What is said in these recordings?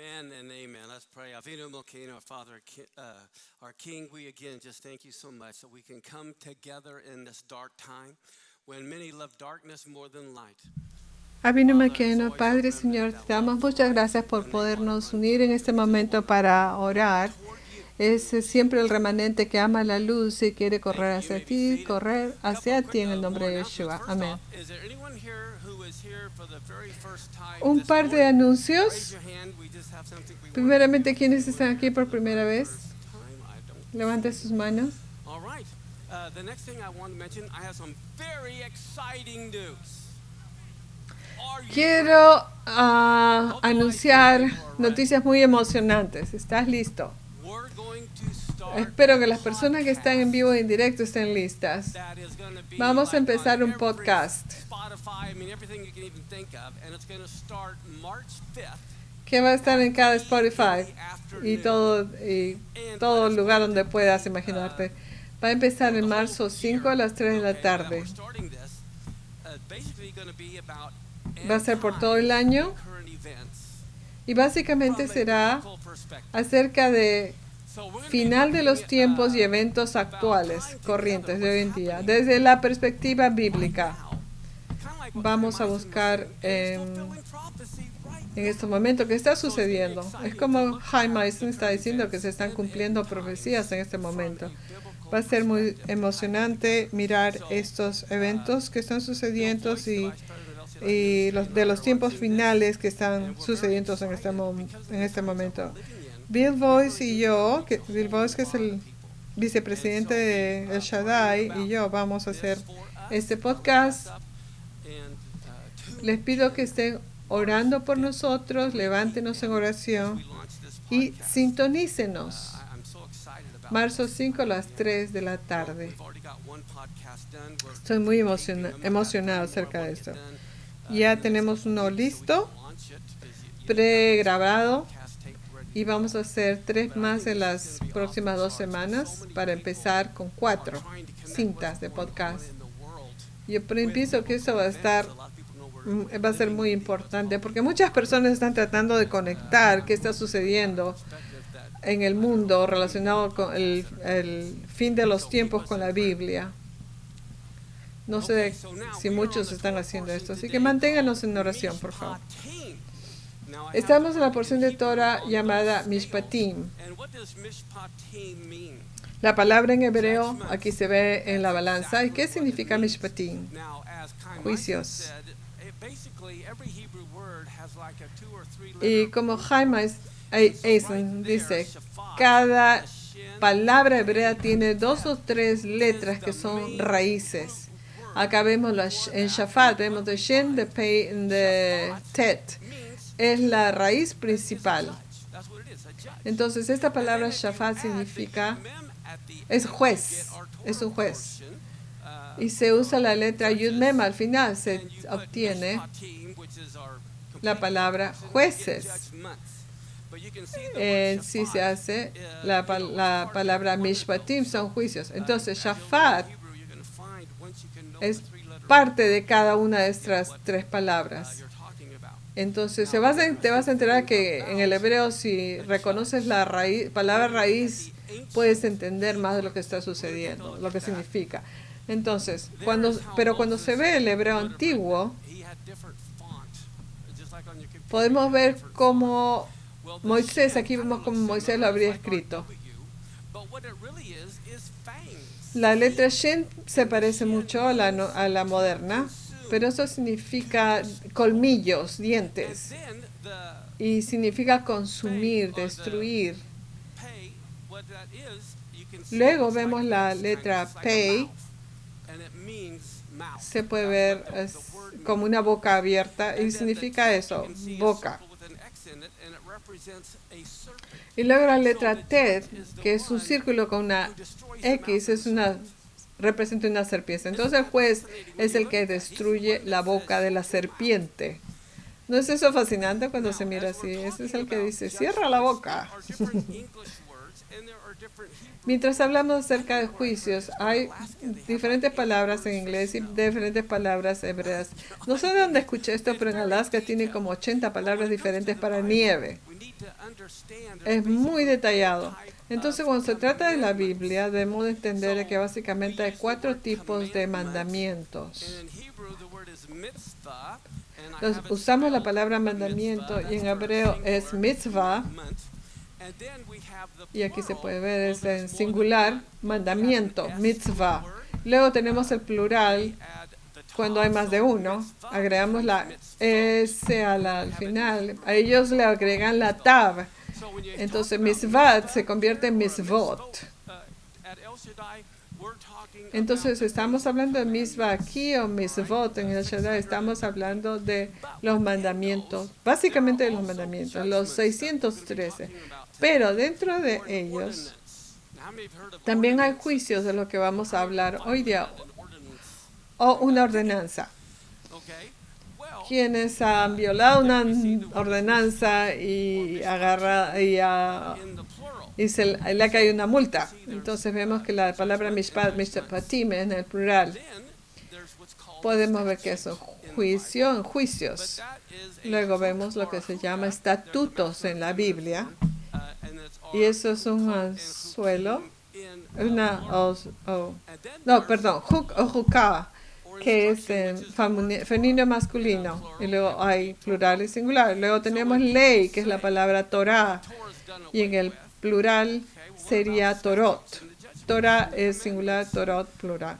Amen and amen. Let's pray. Avinu Malkeinu, our Father, our King, we again just thank you so much that we can come together in this dark time when many love darkness more than light. Avinu Malkeinu, Padre Señor, te damos muchas gracias por podernos unir en este momento para orar. Es siempre el remanente que ama la luz y quiere correr hacia ti en el nombre de Yeshua. Amén. Un par de anuncios. Primeramente, ¿quiénes están aquí por primera vez? Levanten sus manos. Quiero anunciar noticias muy emocionantes. ¿Estás listo? Espero que las personas que están en vivo y en directo estén listas. Vamos a empezar un podcast que va a estar en cada Spotify y todo lugar donde puedas imaginarte. Va a empezar en marzo 5 a las 3 de la tarde. Va a ser por todo el año y básicamente será acerca de final de los tiempos y eventos actuales, corrientes de hoy en día, desde la perspectiva bíblica. Vamos a buscar en este momento qué está sucediendo. Es como Jaime Eisen está diciendo que se están cumpliendo profecías en este momento. Va a ser muy emocionante mirar estos eventos que están sucediendo y los tiempos finales que están sucediendo en este momento. Bill Boyce y yo, Bill Boyce, que es el vicepresidente de El Shaddai, y yo vamos a hacer este podcast. Les pido que estén orando por nosotros, levántenos en oración y sintonícenos. Marzo 5 a las 3 de la tarde. Estoy muy emocionado acerca de esto. Ya tenemos uno listo, pregrabado. Y vamos a hacer 3 más en las próximas 2 semanas para empezar con 4 cintas de podcast. Yo pienso que eso va a ser muy importante porque muchas personas están tratando de conectar qué está sucediendo en el mundo relacionado con el fin de los tiempos con la Biblia. No sé si muchos están haciendo esto, así que manténganos en oración, por favor. Estamos en la porción de Torah llamada Mishpatim. La palabra en hebreo aquí se ve en la balanza. ¿Y qué significa Mishpatim? Juicios. Y como Jaime Eisen dice, cada palabra hebrea tiene 2 o 3 letras que son raíces. Acá vemos en Shafat, vemos de Shin, de Pei, de Tet. Es la raíz principal. Entonces, esta palabra Shafat significa, es juez, es un juez. Y se usa la letra Yud Mem, al final se obtiene la palabra jueces. Sí se hace la palabra Mishpatim, son juicios. Entonces, Shafat es parte de cada una de estas 3 palabras. Entonces te vas a enterar que en el hebreo, si reconoces la palabra raíz, puedes entender más de lo que está sucediendo, lo que significa. Entonces, cuando se ve el hebreo antiguo, podemos ver cómo Moisés, aquí vemos cómo Moisés lo habría escrito. La letra Shin se parece mucho a la moderna, pero eso significa colmillos, dientes, y significa consumir, destruir. Luego vemos la letra Pei, se puede ver como una boca abierta, y significa eso, boca. Y luego la letra Tet, que es un círculo con una X, representa una serpiente. Entonces el juez es el que destruye la boca de la serpiente. ¿No es eso fascinante cuando se mira así? Ese es el que dice, cierra la boca. Mientras hablamos acerca de juicios, hay diferentes palabras en inglés y diferentes palabras hebreas. No sé de dónde escuché esto, pero en Alaska tiene como 80 palabras diferentes para nieve. Es muy detallado. Entonces, cuando se trata de la Biblia, debemos entender que básicamente hay 4 tipos de mandamientos. Entonces, usamos la palabra mandamiento y en hebreo es mitzvah. Y aquí se puede ver, es en singular, mandamiento, mitzvah. Luego tenemos el plural, cuando hay más de uno, agregamos la S al final. A ellos le agregan la tav. Entonces, mitzvah se convierte en mitzvot. Entonces, ¿estamos hablando de mitzvah aquí o mitzvot en el Shaddai? Estamos hablando de los mandamientos, básicamente de los mandamientos, los 613. Pero dentro de ellos también hay juicios de lo que vamos a hablar hoy día, o una ordenanza. Quienes han violado una ordenanza y le cae una multa. Entonces vemos que la palabra mishpatim en el plural. Podemos ver que es un juicio en juicios. Luego vemos lo que se llama estatutos en la Biblia. Y eso es un anzuelo, huk o juká, que es femenino masculino. Y luego hay plural y singular. Luego tenemos ley, que es la palabra Torah. Y en el plural sería Torot. Torah es singular, Torot plural.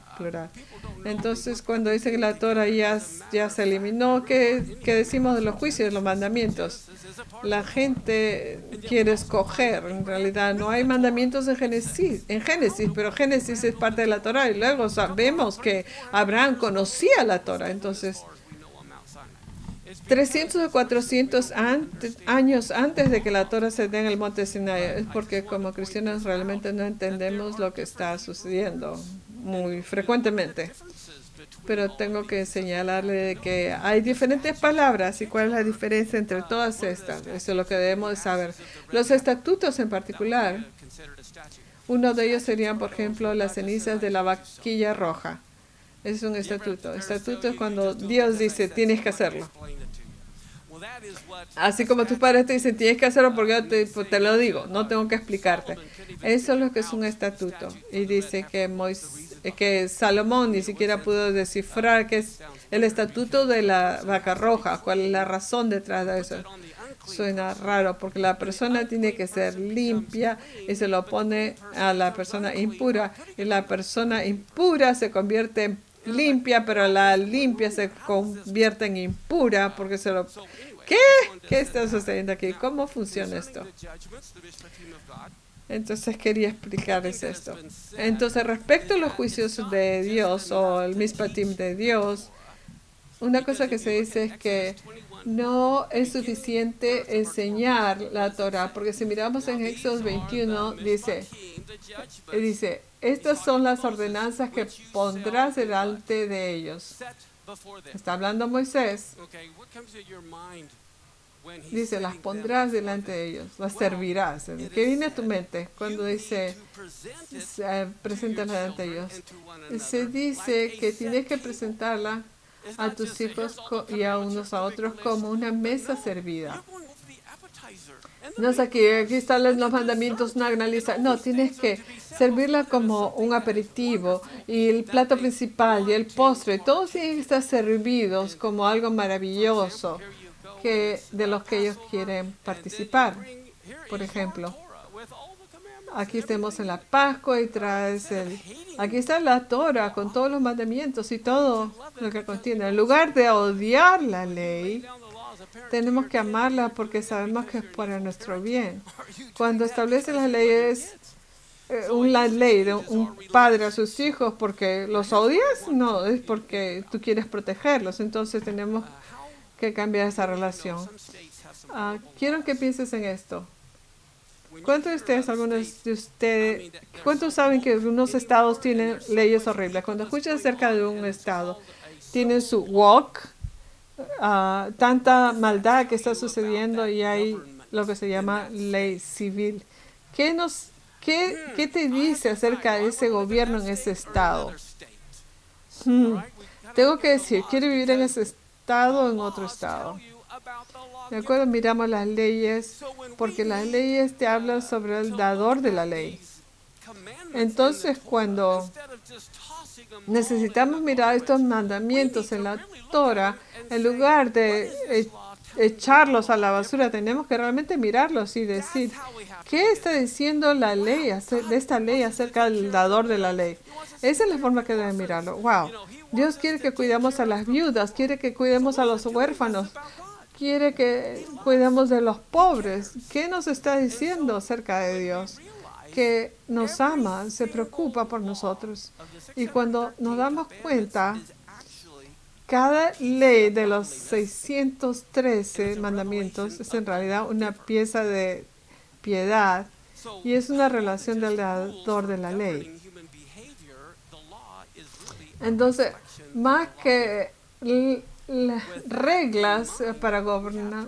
Entonces, cuando dicen que la Torah ya se eliminó, ¿qué decimos de los juicios, de los mandamientos? La gente quiere escoger. En realidad, no hay mandamientos en Génesis, pero Génesis es parte de la Torah. Y luego sabemos que Abraham conocía la Torah. Entonces, 300 o 400 años antes de que la Torah se dé en el monte Sinai, es porque como cristianos realmente no entendemos lo que está sucediendo muy frecuentemente. Pero tengo que señalarle de que hay diferentes palabras y cuál es la diferencia entre todas estas. Eso es lo que debemos de saber. Los estatutos en particular, uno de ellos serían, por ejemplo, las cenizas de la vaquilla roja. Es un estatuto. Estatuto es cuando Dios dice, tienes que hacerlo. Así como tus padres te dicen, tienes que hacerlo porque yo te lo digo, no tengo que explicarte. Eso es lo que es un estatuto. Y dice que Salomón ni siquiera pudo descifrar qué es el estatuto de la vaca roja, cuál es la razón detrás de eso. Suena raro porque la persona tiene que ser limpia y se lo pone a la persona impura. Y la persona impura se convierte en limpia, pero la limpia se convierte en impura porque se lo... ¿Qué está sucediendo aquí? ¿Cómo funciona esto? Entonces quería explicarles esto. Entonces, respecto a los juicios de Dios o el mishpatim de Dios, una cosa que se dice es que no es suficiente enseñar la Torah, porque si miramos en Éxodo 21, dice, estas son las ordenanzas que pondrás delante de ellos. Está hablando Moisés. Dice, las pondrás delante de ellos, las servirás. ¿Qué viene a tu mente cuando dice, preséntalas delante de ellos? Se dice que tienes que presentarla a tus hijos y a unos a otros como una mesa servida. No es aquí están los mandamientos, una gran lista. No, tienes que servirla como un aperitivo y el plato principal y el postre. Todos tienen que estar servidos como algo maravilloso de los que ellos quieren participar. Por ejemplo, aquí estamos en la Pascua y aquí está la Torah con todos los mandamientos y todo lo que contiene. En lugar de odiar la ley, tenemos que amarla porque sabemos que es para nuestro bien. Cuando establece las leyes, una ley de un padre a sus hijos porque los odias, no, es porque tú quieres protegerlos. Entonces tenemos que cambiar esa relación. Quiero que pienses en esto. ¿Cuántos saben que algunos estados tienen leyes horribles? Cuando escuchas acerca de un estado, tienen su walk, tanta maldad que está sucediendo y hay lo que se llama ley civil. ¿Qué ¿Qué te dice acerca de ese gobierno en ese estado? Tengo que decir, ¿quiere vivir en ese estado o en otro estado? De acuerdo, miramos las leyes, porque las leyes te hablan sobre el dador de la ley. Entonces, cuando necesitamos mirar estos mandamientos en la Torah, en lugar de echarlos a la basura, tenemos que realmente mirarlos y decir, ¿qué está diciendo la ley de esta ley acerca del dador de la ley? Esa es la forma que deben mirarlo. Wow, Dios quiere que cuidemos a las viudas, quiere que cuidemos a los huérfanos, quiere que cuidemos de los pobres. ¿Qué nos está diciendo acerca de Dios? Que nos ama, se preocupa por nosotros. Y cuando nos damos cuenta, cada ley de los 613 mandamientos es en realidad una pieza de piedad y es una relación del dador de la ley. Entonces, más que las reglas para gobernar,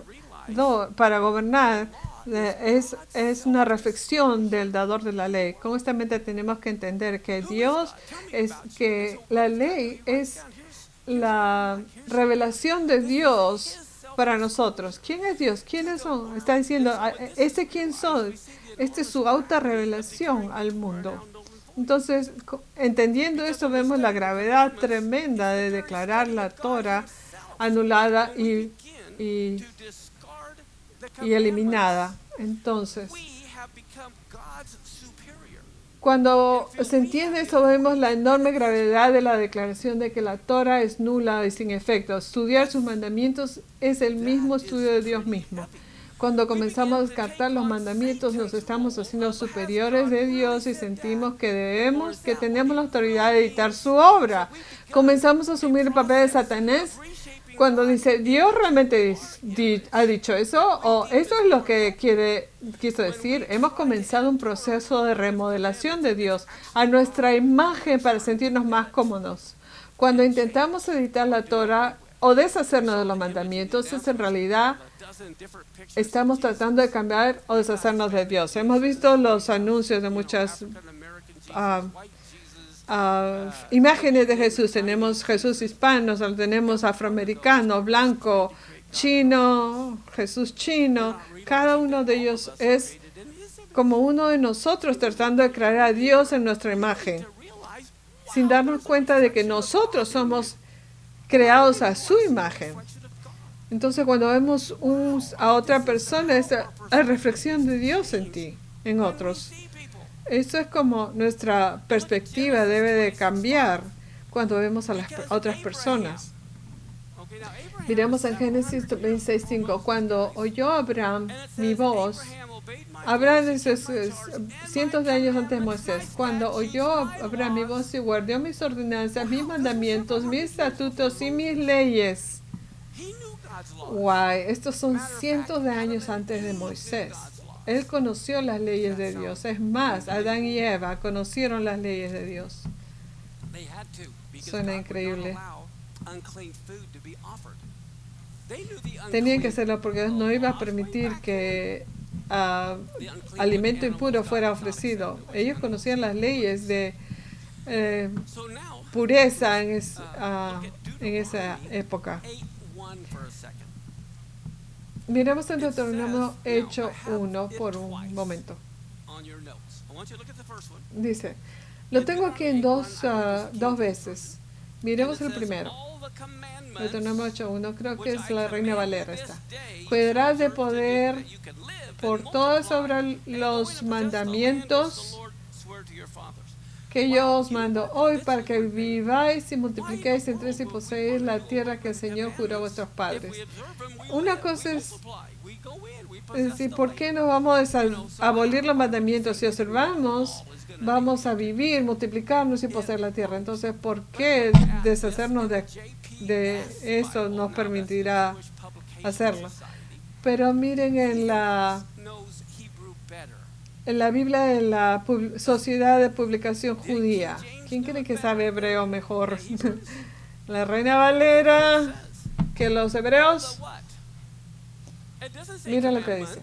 es una reflexión del dador de la ley. Constantemente tenemos que entender que que la ley es la revelación de Dios para nosotros. ¿Quién es Dios? ¿Quiénes son? Está diciendo, ¿quién soy? Esta es su autorrevelación al mundo. Entonces, entendiendo esto, vemos la gravedad tremenda de declarar la Torah anulada y eliminada. Entonces, cuando se entiende eso, vemos la enorme gravedad de la declaración de que la Torah es nula y sin efecto. Estudiar sus mandamientos es el mismo estudio de Dios mismo. Cuando comenzamos a descartar los mandamientos, nos estamos haciendo superiores de Dios y sentimos que tenemos la autoridad de editar su obra. Comenzamos a asumir el papel de Satanás cuando dice, ¿Dios realmente ha dicho eso? ¿O eso es lo que quiso decir? Hemos comenzado un proceso de remodelación de Dios a nuestra imagen para sentirnos más cómodos. Cuando intentamos editar la Torah o deshacernos de los mandamientos, es en realidad estamos tratando de cambiar o deshacernos de Dios. Hemos visto los anuncios de muchas imágenes de Jesús. Tenemos Jesús hispano, tenemos afroamericano, blanco, chino, Jesús chino. Cada uno de ellos es como uno de nosotros tratando de crear a Dios en nuestra imagen, sin darnos cuenta de que nosotros somos creados a su imagen. Entonces, cuando vemos a otra persona, es la reflexión de Dios en ti, en otros. Eso es como nuestra perspectiva debe de cambiar cuando vemos a las otras personas. Miremos en Génesis 26:5. Cuando oyó Abraham mi voz, Abraham es cientos de años antes de Moisés. Cuando oyó Abraham mi voz y guardó mis ordenanzas, mis mandamientos, mis estatutos y mis leyes. Guay, estos son cientos de años antes de Moisés. Él conoció las leyes de Dios. Es más, Adán y Eva conocieron las leyes de Dios. Suena increíble. Tenían que hacerlo porque Dios no iba a permitir que alimento impuro fuera ofrecido. Ellos conocían las leyes de pureza en esa época. Miremos en Deuteronomio hecho 1 por un momento. Dice, lo tengo aquí en dos veces. Miremos el primero. Deuteronomio 8:1, creo que es la Reina Valera esta. Cuidarás de poder por todos sobre los mandamientos que yo os mando hoy para que viváis y multipliquéis entre y poseéis la tierra que el Señor juró a vuestros padres. Una cosa es decir, ¿por qué no vamos a abolir los mandamientos? Si observamos, vamos a vivir, multiplicarnos y poseer la tierra. Entonces, ¿por qué deshacernos de eso nos permitirá hacerlo? Pero miren en la Biblia de la Sociedad de Publicación Judía. ¿Quién cree que sabe hebreo mejor? ¿La Reina Valera que los hebreos? Mira lo que dice.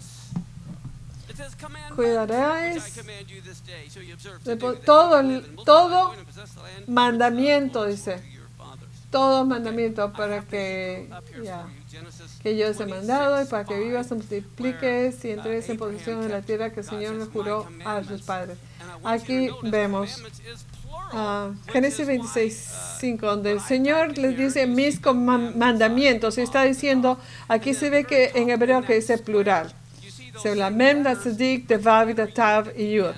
Cuidaréis todo mandamiento, dice. Todo mandamiento para que yo os he mandado y para que vivas, se multipliques y entres en posesión de la tierra que el Señor le juró a sus padres. Aquí vemos Génesis 26:5, donde el Señor les dice mis mandamientos. Y está diciendo, aquí se ve que en hebreo que dice plural. Se la mem, la tzadik, de vav, de tav y yud.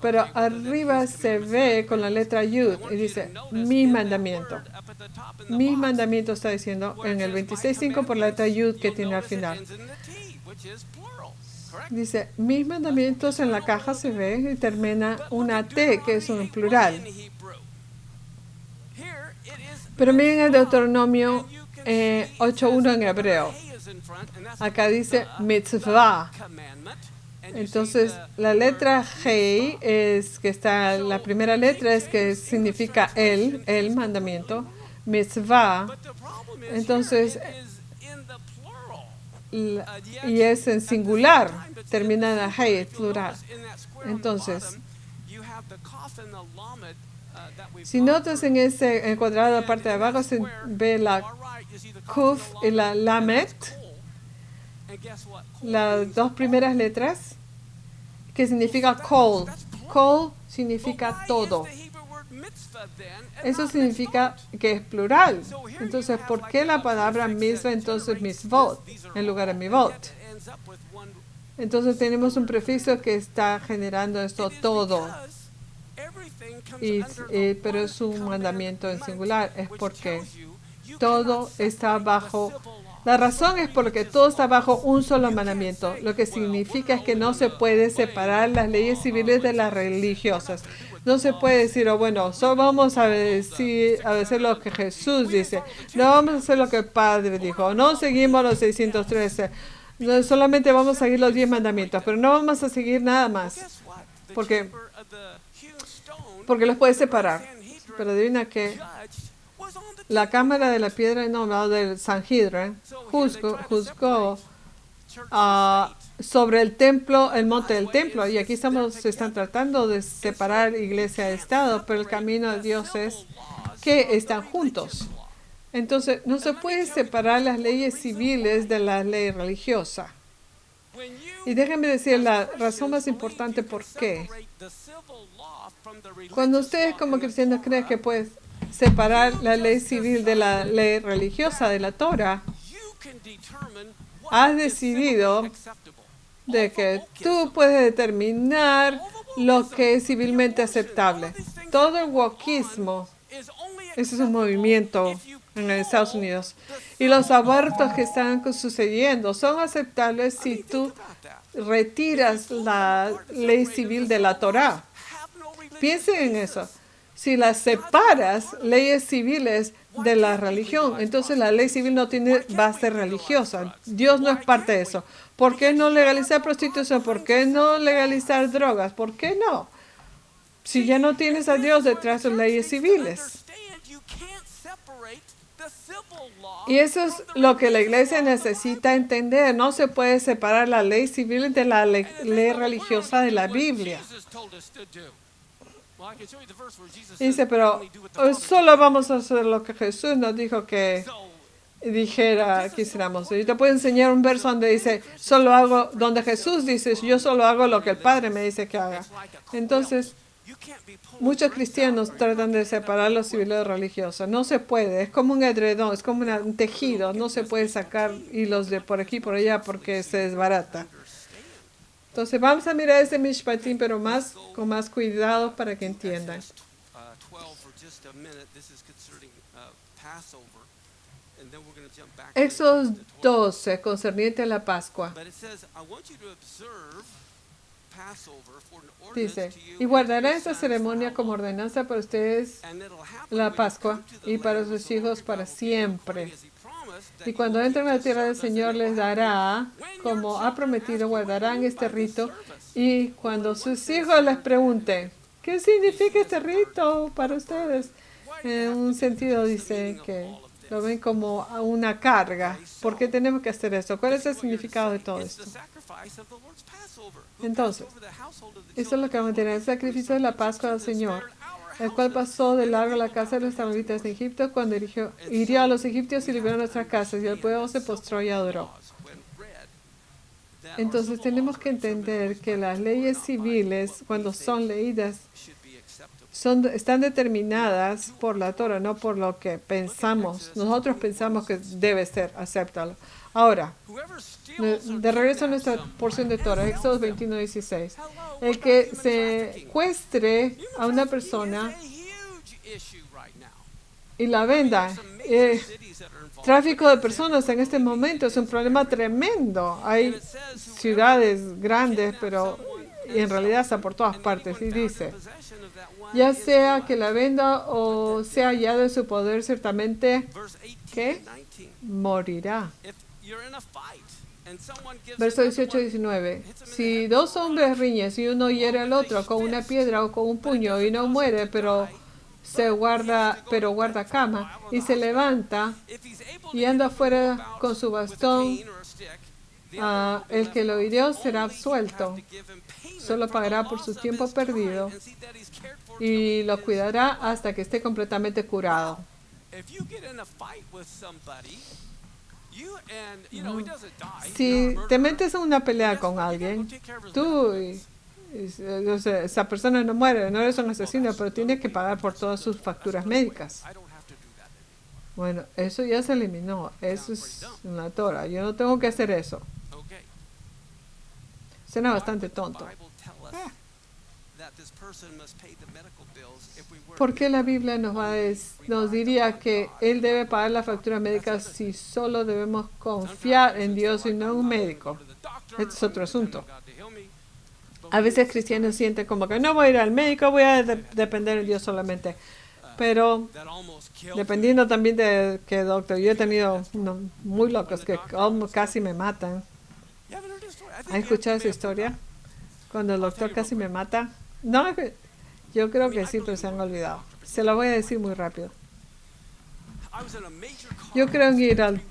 Pero arriba se ve con la letra yud y dice mi mandamiento. Mi mandamiento está diciendo en el 26:5 por la letra yud que tiene al final. Dice, mis mandamientos en la caja se ve y termina una T, que es un plural. Pero miren el Deuteronomio 8:1 en hebreo. Acá dice mitzvah. Entonces, la letra Hei es que está, la primera letra es que significa el mandamiento. Mitzvah. Entonces, y es en singular, termina en Hei, plural. Entonces, si notas en ese cuadrado de la parte de abajo, se ve la Kuf y la Lamet, las dos primeras letras, que significa kol. Kol significa todo. Eso significa que es plural. Entonces, ¿por qué la palabra mitzvah entonces mitzvot en lugar de mivot? Entonces tenemos un prefijo que está generando esto todo. Pero es un mandamiento en singular. Es porque todo está bajo. La razón es porque todo está bajo un solo mandamiento. Lo que significa es que no se puede separar las leyes civiles de las religiosas. No se puede decir, bueno, solo vamos a hacer lo que Jesús dice. No vamos a hacer lo que el Padre dijo. No seguimos los 613. No, solamente vamos a seguir los 10 mandamientos, pero no vamos a seguir nada más. Porque los puede separar. Pero adivina que la cámara de la piedra del Sanhedrin juzgó sobre el templo, el monte del templo. Y aquí se están tratando de separar iglesia de Estado, pero el camino de Dios es que están juntos. Entonces, no se puede separar las leyes civiles de la ley religiosa. Y déjenme decir la razón más importante por qué. Cuando ustedes como cristianos creen que pueden separar la ley civil de la ley religiosa de la Torah, has decidido de que tú puedes determinar lo que es civilmente aceptable. Todo el wokismo, ese es un movimiento en Estados Unidos, y los abortos que están sucediendo son aceptables si tú retiras la ley civil de la Torah. Piensen en eso. Si las separas, leyes civiles de la religión, entonces la ley civil no tiene base religiosa. Dios no es parte de eso. ¿Por qué no legalizar prostitución? ¿Por qué no legalizar drogas? ¿Por qué no? Si ya no tienes a Dios detrás de las leyes civiles. Y eso es lo que la iglesia necesita entender. No se puede separar la ley civil de la ley religiosa de la Biblia. Dice, pero solo vamos a hacer lo que Jesús nos dijo que quisiéramos. Y te puedo enseñar un verso donde dice, donde Jesús dice, yo solo hago lo que el Padre me dice que haga. Entonces, muchos cristianos tratan de separar lo civil de lo religioso. No se puede, es como un edredón, es como un tejido. No se puede sacar hilos de por aquí y por allá porque se desbarata. Entonces vamos a mirar ese Mishpatim, pero con más cuidado para que entiendan. Éxodo 12, concerniente a la Pascua. Dice, y guardará esta ceremonia como ordenanza para ustedes la Pascua y para sus hijos para siempre. Y cuando entren a la tierra del Señor les dará, como ha prometido, guardarán este rito. Y cuando sus hijos les pregunten, ¿qué significa este rito para ustedes? En un sentido dice que Lo ven como una carga. ¿Por qué tenemos que hacer eso? ¿Cuál es el significado de todo esto? Entonces, eso es lo que vamos a tener, el sacrificio de la Pascua del Señor, el cual pasó de largo la casa de los israelitas en Egipto cuando hirió a los egipcios y liberó nuestras casas, y el pueblo se postró y adoró. Entonces tenemos que entender que las leyes civiles, cuando son leídas, están determinadas por la Torah, no por lo que pensamos. Nosotros pensamos que debe ser, acéptalo. Ahora, de regreso a nuestra porción de Torah, Éxodo 21:16. El que secuestre a una persona y la venda, tráfico de personas en este momento es un problema tremendo. Hay ciudades grandes, pero en realidad está por todas partes. Y dice, ya sea que la venda o sea hallado en su poder, ciertamente, ¿qué? Morirá. Verso 18-19. Si dos hombres riñen y uno hiere al otro con una piedra o con un puño y no muere, pero guarda cama y se levanta y anda afuera con su bastón, el que lo hirió será absuelto. Solo pagará por su tiempo perdido y lo cuidará hasta que esté completamente curado. Si te metes en una pelea con alguien, tú, esa persona no muere, no eres un asesino, pero tienes que pagar por todas sus facturas médicas. Bueno, eso ya se eliminó, eso es una Torah, yo no tengo que hacer eso. Suena bastante tonto. ¿Por qué la Biblia nos diría que Él debe pagar la factura médica si solo debemos confiar en Dios y no en un médico? Este es otro asunto. A veces cristianos sienten como que no voy a ir al médico, voy a depender de Dios solamente. Pero dependiendo también de qué doctor. Yo he tenido unos muy locos que casi me matan. ¿Han escuchado esa historia? Cuando el doctor casi me mata. No, yo creo que sí, pero se han olvidado. Se lo voy a decir muy rápido. Yo creo en ir al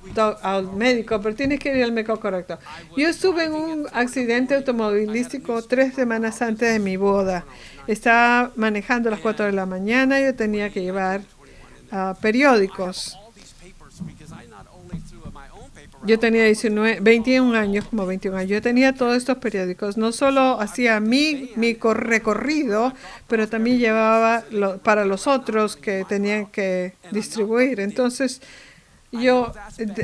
médico, pero tienes que ir al médico correcto. Yo estuve en un accidente automovilístico 3 semanas antes de mi boda. Estaba manejando a las 4 de la mañana. Yo tenía que llevar periódicos. Yo tenía 21 años, como 21 años. Yo tenía todos estos periódicos. No solo hacía mi recorrido, pero también llevaba para los otros que tenían que distribuir. Entonces, yo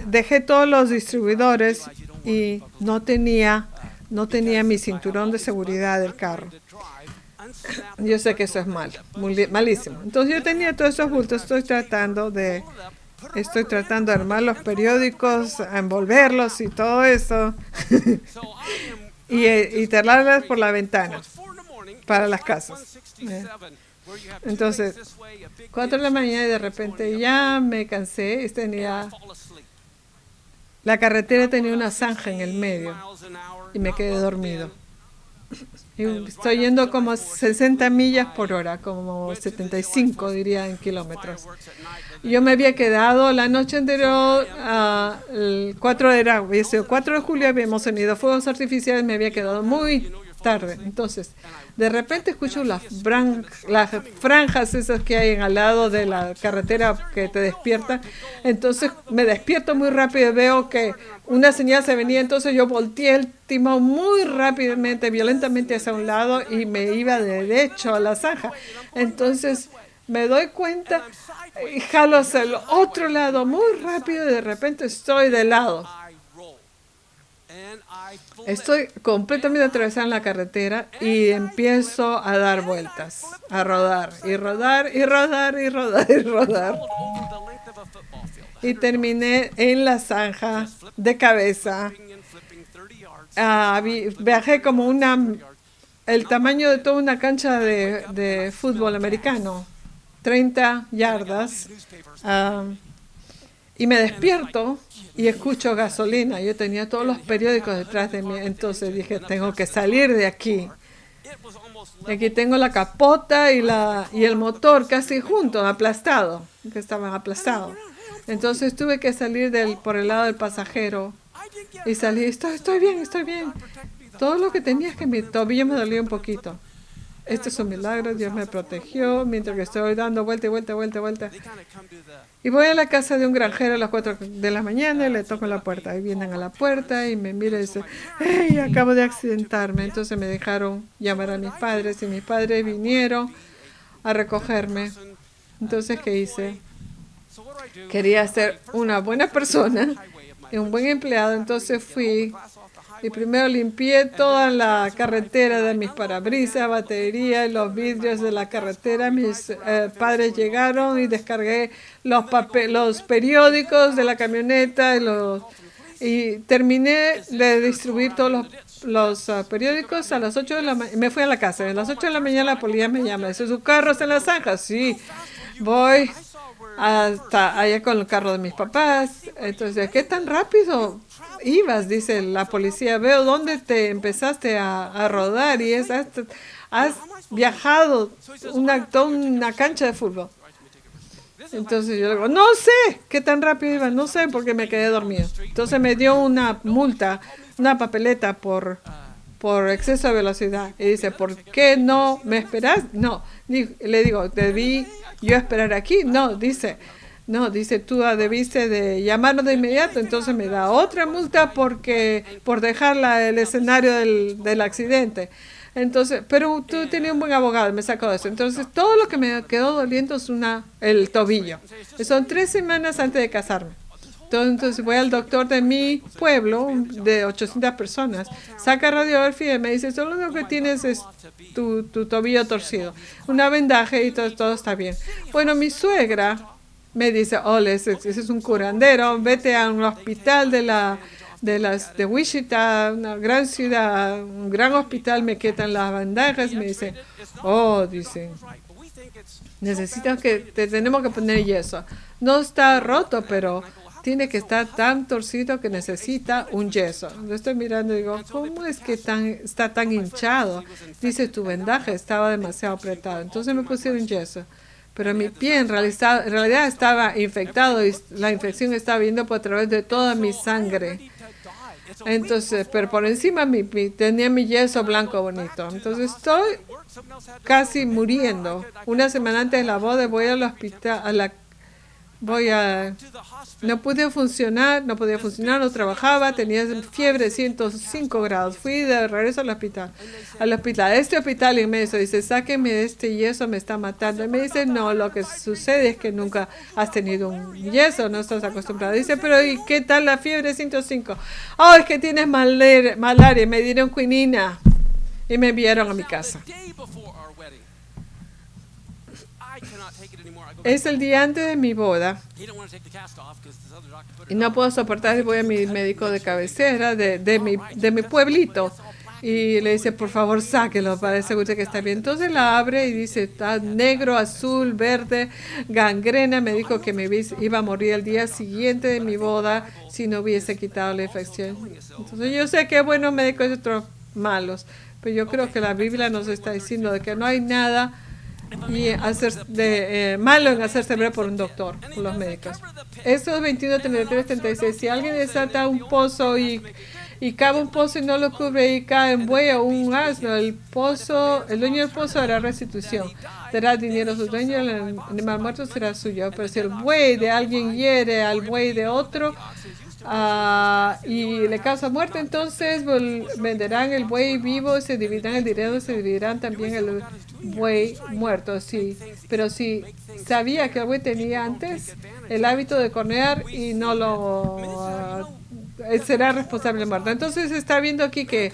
dejé todos los distribuidores y no tenía mi cinturón de seguridad del carro. Yo sé que eso es malísimo. Entonces, yo tenía todos esos bultos. Estoy tratando de armar los periódicos, a envolverlos y todo eso y tirarlas por la ventana para las casas. Entonces, 4 de la mañana y de repente ya me cansé. La carretera tenía una zanja en el medio y me quedé dormido. Y estoy yendo como 60 millas por hora, como 75 diría en kilómetros. Yo me había quedado la noche anterior, el 4 de julio habíamos tenido fuegos artificiales, me había quedado muy tarde. Entonces, de repente escucho las franjas esas que hay al lado de la carretera que te despiertan. Entonces me despierto muy rápido y veo que una señal se venía. Entonces yo volteé el timón muy rápidamente, violentamente hacia un lado y me iba derecho a la zanja. Entonces me doy cuenta y jalo hacia el otro lado muy rápido y de repente estoy de lado. Estoy completamente atravesada en la carretera y empiezo a dar vueltas, a rodar y rodar y rodar y rodar y rodar. Y terminé en la zanja de cabeza. Viajé como el tamaño de toda una cancha de fútbol americano, 30 yardas. Y me despierto y escucho gasolina. Yo tenía todos los periódicos detrás de mí. Entonces dije, tengo que salir de aquí. Aquí tengo la capota y el motor casi juntos, aplastado, que estaban aplastados. Entonces tuve que salir por el lado del pasajero y salí, estoy bien, estoy bien. Todo lo que tenía es que mi tobillo me dolía un poquito. Esto es un milagro, Dios me protegió mientras que estoy dando vuelta y vuelta, vuelta, vuelta. Y voy a la casa de un granjero a las 4 de la mañana y le toco la puerta. Y vienen a la puerta y me miran y dicen, ¡hey! Acabo de accidentarme. Entonces me dejaron llamar a mis padres y mis padres vinieron a recogerme. Entonces, ¿qué hice? Quería ser una buena persona y un buen empleado. Entonces fui y primero limpié toda la carretera de mis parabrisas, batería y los vidrios de la carretera. Mis padres llegaron y descargué los periódicos de la camioneta y terminé de distribuir todos los periódicos a las 8 de la mañana. Me fui a la casa. A las 8 de la mañana la policía me llama. Dice, ¿su carro está en la zanja? Sí. Voy hasta allá con el carro de mis papás. Entonces, ¿qué tan rápido ibas? Dice la policía. Veo dónde te empezaste a rodar y has viajado toda una cancha de fútbol. Entonces yo le digo, no sé qué tan rápido iba, no sé porque me quedé dormido. Entonces me dio una multa, una papeleta por exceso de velocidad. Y dice, ¿por qué no me esperas? No, le digo, ¿debí yo esperar aquí? No, dice, tú debiste de llamarnos de inmediato. Entonces me da otra multa por dejar el escenario del accidente. Entonces, pero tú tenías un buen abogado, me sacó de eso. Entonces, todo lo que me quedó doliendo es el tobillo. Son 3 semanas antes de casarme. Entonces, voy al doctor de mi pueblo, de 800 personas, saca radiografía y me dice, solo lo que tienes es tu tobillo torcido. Una vendaje y todo está bien. Bueno, mi suegra me dice, ese es un curandero, vete a un hospital de Wichita, una gran ciudad, un gran hospital, me quitan las bandajas, me dicen, dicen, tenemos que poner yeso. No está roto, pero tiene que estar tan torcido que necesita un yeso. Lo estoy mirando y digo, ¿cómo es que está tan hinchado? Dice, tu vendaje estaba demasiado apretado. Entonces me pusieron yeso. Pero mi pie en realidad estaba infectado y la infección estaba viendo por a través de toda mi sangre. Entonces, pero por encima tenía mi yeso blanco bonito. Entonces estoy casi muriendo. Una semana antes de la boda voy al hospital, no podía funcionar, no trabajaba, tenía fiebre 105 grados. Fui de regreso al hospital. Este hospital inmenso, dice, sáqueme este yeso, me está matando. Y me dice, no, lo que sucede es que nunca has tenido un yeso, no estás acostumbrado. Dice, pero ¿y qué tal la fiebre 105? Es que tienes malaria, me dieron quinina y me enviaron a mi casa. Es el día antes de mi boda y no puedo soportar y voy a mi médico de cabecera de mi pueblito y le dice, por favor, sáquelo para asegurarse que está bien. Entonces la abre y dice, está negro, azul, verde, gangrena. Me dijo que me iba a morir el día siguiente de mi boda si no hubiese quitado la infección. Entonces yo sé que buenos médicos y otros malos, pero yo creo que la Biblia nos está diciendo de que no hay nada malo en hacerse ver por un doctor, por los médicos. Estos 21, 33, 36, si alguien desata un pozo y cava un pozo y no lo cubre y cae un buey o un asno, el dueño del pozo hará restitución, dará dinero a su dueño, el animal muerto será suyo. Pero si el buey de alguien hiere al buey de otro y le causa muerte, entonces venderán el buey vivo, se dividirán el dinero, se dividirán también el buey muerto. Sí, pero si sabía que el buey tenía antes el hábito de cornear y no será responsable de muerte. Entonces está viendo aquí que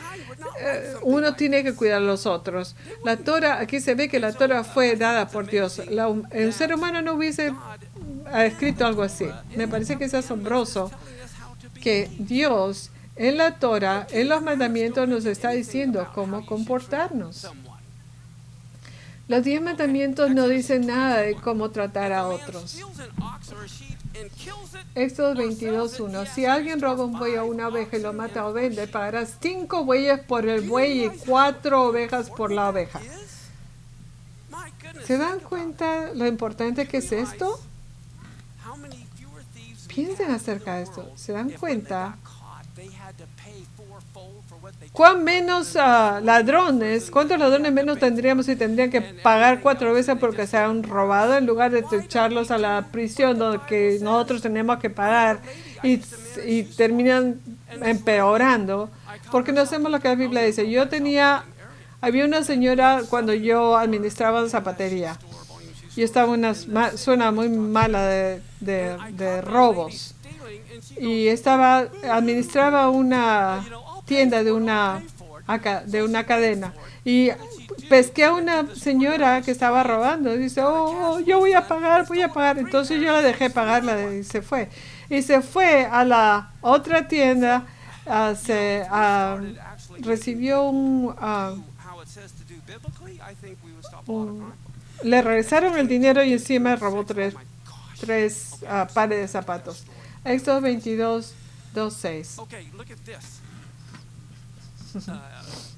uno tiene que cuidar a los otros. La Torah, aquí se ve que la Torah fue dada por Dios. El ser humano no hubiese escrito algo así. Me parece que es asombroso que Dios en la Torah, en los mandamientos, nos está diciendo cómo comportarnos. Los 10 mandamientos no dicen nada de cómo tratar a otros. Éxodo 22:1. Si alguien roba un buey o una oveja y lo mata o vende, pagarás 5 bueyes por el buey y 4 ovejas por la oveja. ¿Se dan cuenta lo importante que es esto? Piensen acerca de esto. ¿Se dan cuenta cuán menos ladrones, cuántos ladrones menos tendríamos si tendrían que pagar 4 veces porque se han robado en lugar de echarlos a la prisión donde nosotros tenemos que pagar y terminan empeorando? Porque no hacemos lo que la Biblia dice. Había una señora cuando yo administraba en zapatería. Yo estaba en una zona muy mala de robos. Y administraba una tienda de una cadena. Y pesqué a una señora que estaba robando. Y dice, yo voy a pagar. Entonces yo la dejé pagarla y se fue. Y se fue a la otra tienda. Recibió le regresaron el dinero y encima robó tres pares de zapatos. Éxodo 22, 2, 6.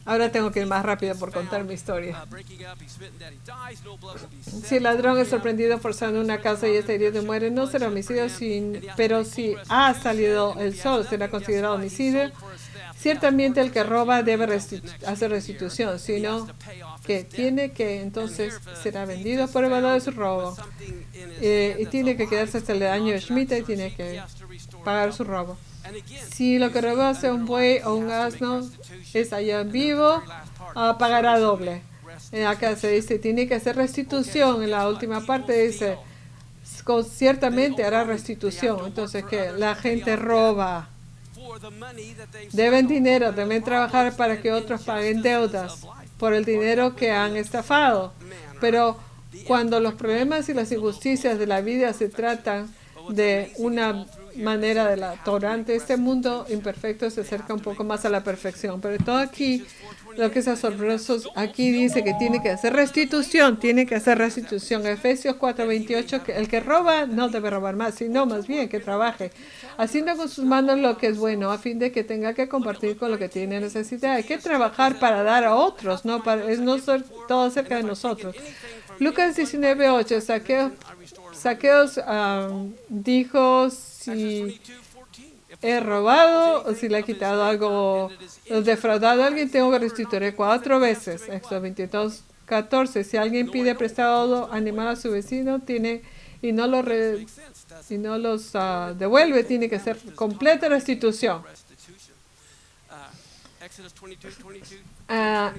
Ahora tengo que ir más rápido por contar mi historia. Si el ladrón es sorprendido forzando una casa y este herido muere, no será homicidio, pero si ha salido el sol, será considerado homicidio. Ciertamente el que roba debe hacer restitución, sino que entonces será vendido por el valor de su robo. Y tiene que quedarse hasta el año de Shemitah y tiene que pagar su robo. Si lo que robó es un buey o un asno, es allá en vivo, pagará doble. Acá se dice, tiene que hacer restitución. En la última parte dice, ciertamente hará restitución. Entonces, ¿qué? La gente roba. Deben dinero, deben trabajar para que otros paguen deudas por el dinero que han estafado. Pero cuando los problemas y las injusticias de la vida se tratan de una manera de la Torah, este mundo imperfecto se acerca un poco más a la perfección. Pero todo aquí, lo que es asombroso, aquí dice que tiene que hacer restitución. Efesios 4:28, que el que roba no debe robar más, sino más bien que trabaje, haciendo con sus manos lo que es bueno, a fin de que tenga que compartir con lo que tiene necesidad. Hay que trabajar para dar a otros, no ser todo acerca de nosotros. Lucas 19:8, Zaqueos dijo, si he robado o si le he quitado algo, defraudado a alguien, tengo que restituir 4 veces. Éxodo 22:14, si alguien pide prestado animal a su vecino y no los devuelve, tiene que ser completa restitución.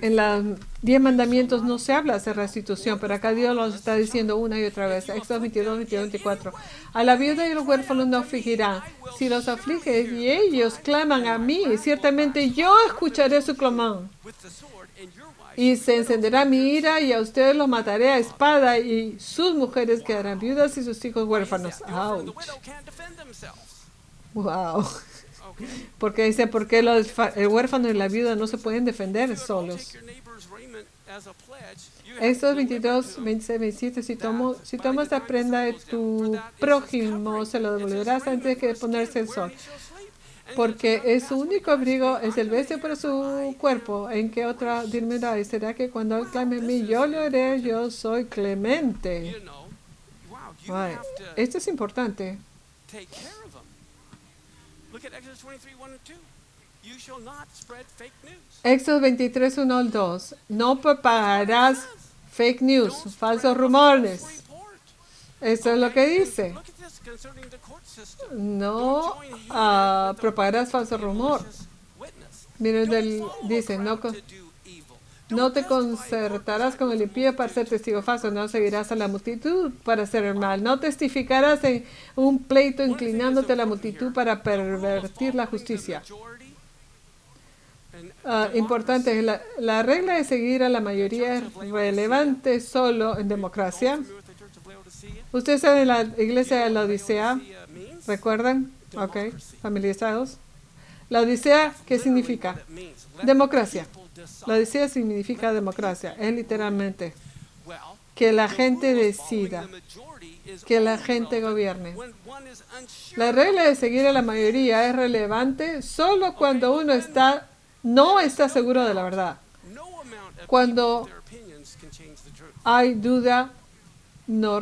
En los 10 mandamientos no se habla de restitución, pero acá Dios lo está diciendo una y otra vez. Éxodo 22, 22, 24. A la viuda y los huérfanos no afligirán. Si los aflige y ellos claman a mí, ciertamente yo escucharé su clamor. Y se encenderá mi ira y a ustedes los mataré a espada y sus mujeres quedarán viudas y sus hijos huérfanos. ¡Auch! ¡Wow! Porque dice, ¿por qué el huérfano y la viuda no se pueden defender solos? Éxodo 22, 26, 27. Si tomas la prenda de tu prójimo, se lo devolverás antes de ponerse el sol. Porque es su único abrigo, es el vestido para su cuerpo. ¿En qué otra dirá? Y será que cuando él clame a mí, yo lo haré, yo soy clemente. Wow. Esto es importante. Éxodo 23, 1 al 2. No propagarás fake news, falsos rumores. Eso es lo que dice. No propagarás falso rumor. Miren, dice, no te concertarás con el impío para ser testigo falso, no seguirás a la multitud para hacer el mal, no testificarás en un pleito inclinándote a la multitud para pervertir la justicia. Importante, la regla de seguir a la mayoría es relevante solo en democracia. Ustedes saben la iglesia de la Odisea, ¿recuerdan? Ok, familiarizados. La Odisea, ¿qué significa? Democracia. La Odisea significa democracia, es literalmente que la gente decida, que la gente gobierne. La regla de seguir a la mayoría es relevante solo cuando uno no está seguro de la verdad. Cuando hay duda, no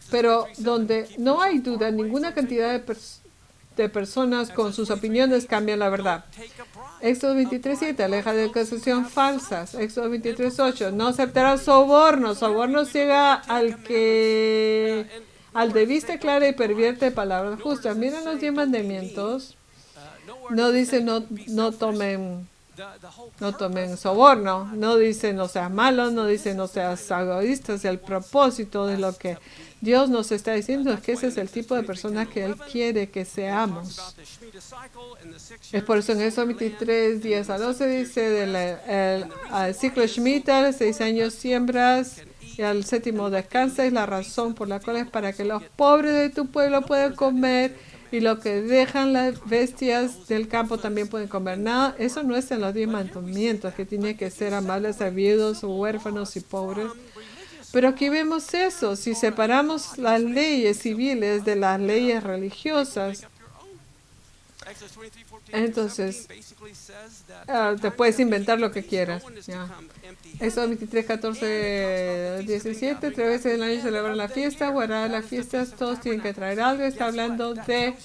Pero donde no hay duda, ninguna cantidad de personas con sus opiniones cambian la verdad. Éxodo 23:7, aleja de acusación falsas. Éxodo 23:8, no aceptarás sobornos. Soborno ciega al de vista clara y pervierte palabras justas. Miren los 10 mandamientos. No dice no tomen soborno, no dice no seas malo, no dice no seas egoísta. El propósito de lo que Dios nos está diciendo es que ese es el tipo de personas que Él quiere que seamos. Es por eso en Éxodo 23, 10 a 12 dice del ciclo Shemitah, 6 años siembras y al séptimo descansa, y la razón por la cual es para que los pobres de tu pueblo puedan comer y lo que dejan las bestias del campo también pueden comer. Nada, eso no es en los 10 mandamientos, que tiene que ser amables a viudos, huérfanos y pobres. Pero aquí vemos eso, si separamos las leyes civiles de las leyes religiosas, entonces te puedes inventar lo que quieras. ¿Ya? Éxodo 23, 14, 17, 3 veces al año celebran la fiesta, guardar las fiestas, todos tienen que traer algo. Está hablando de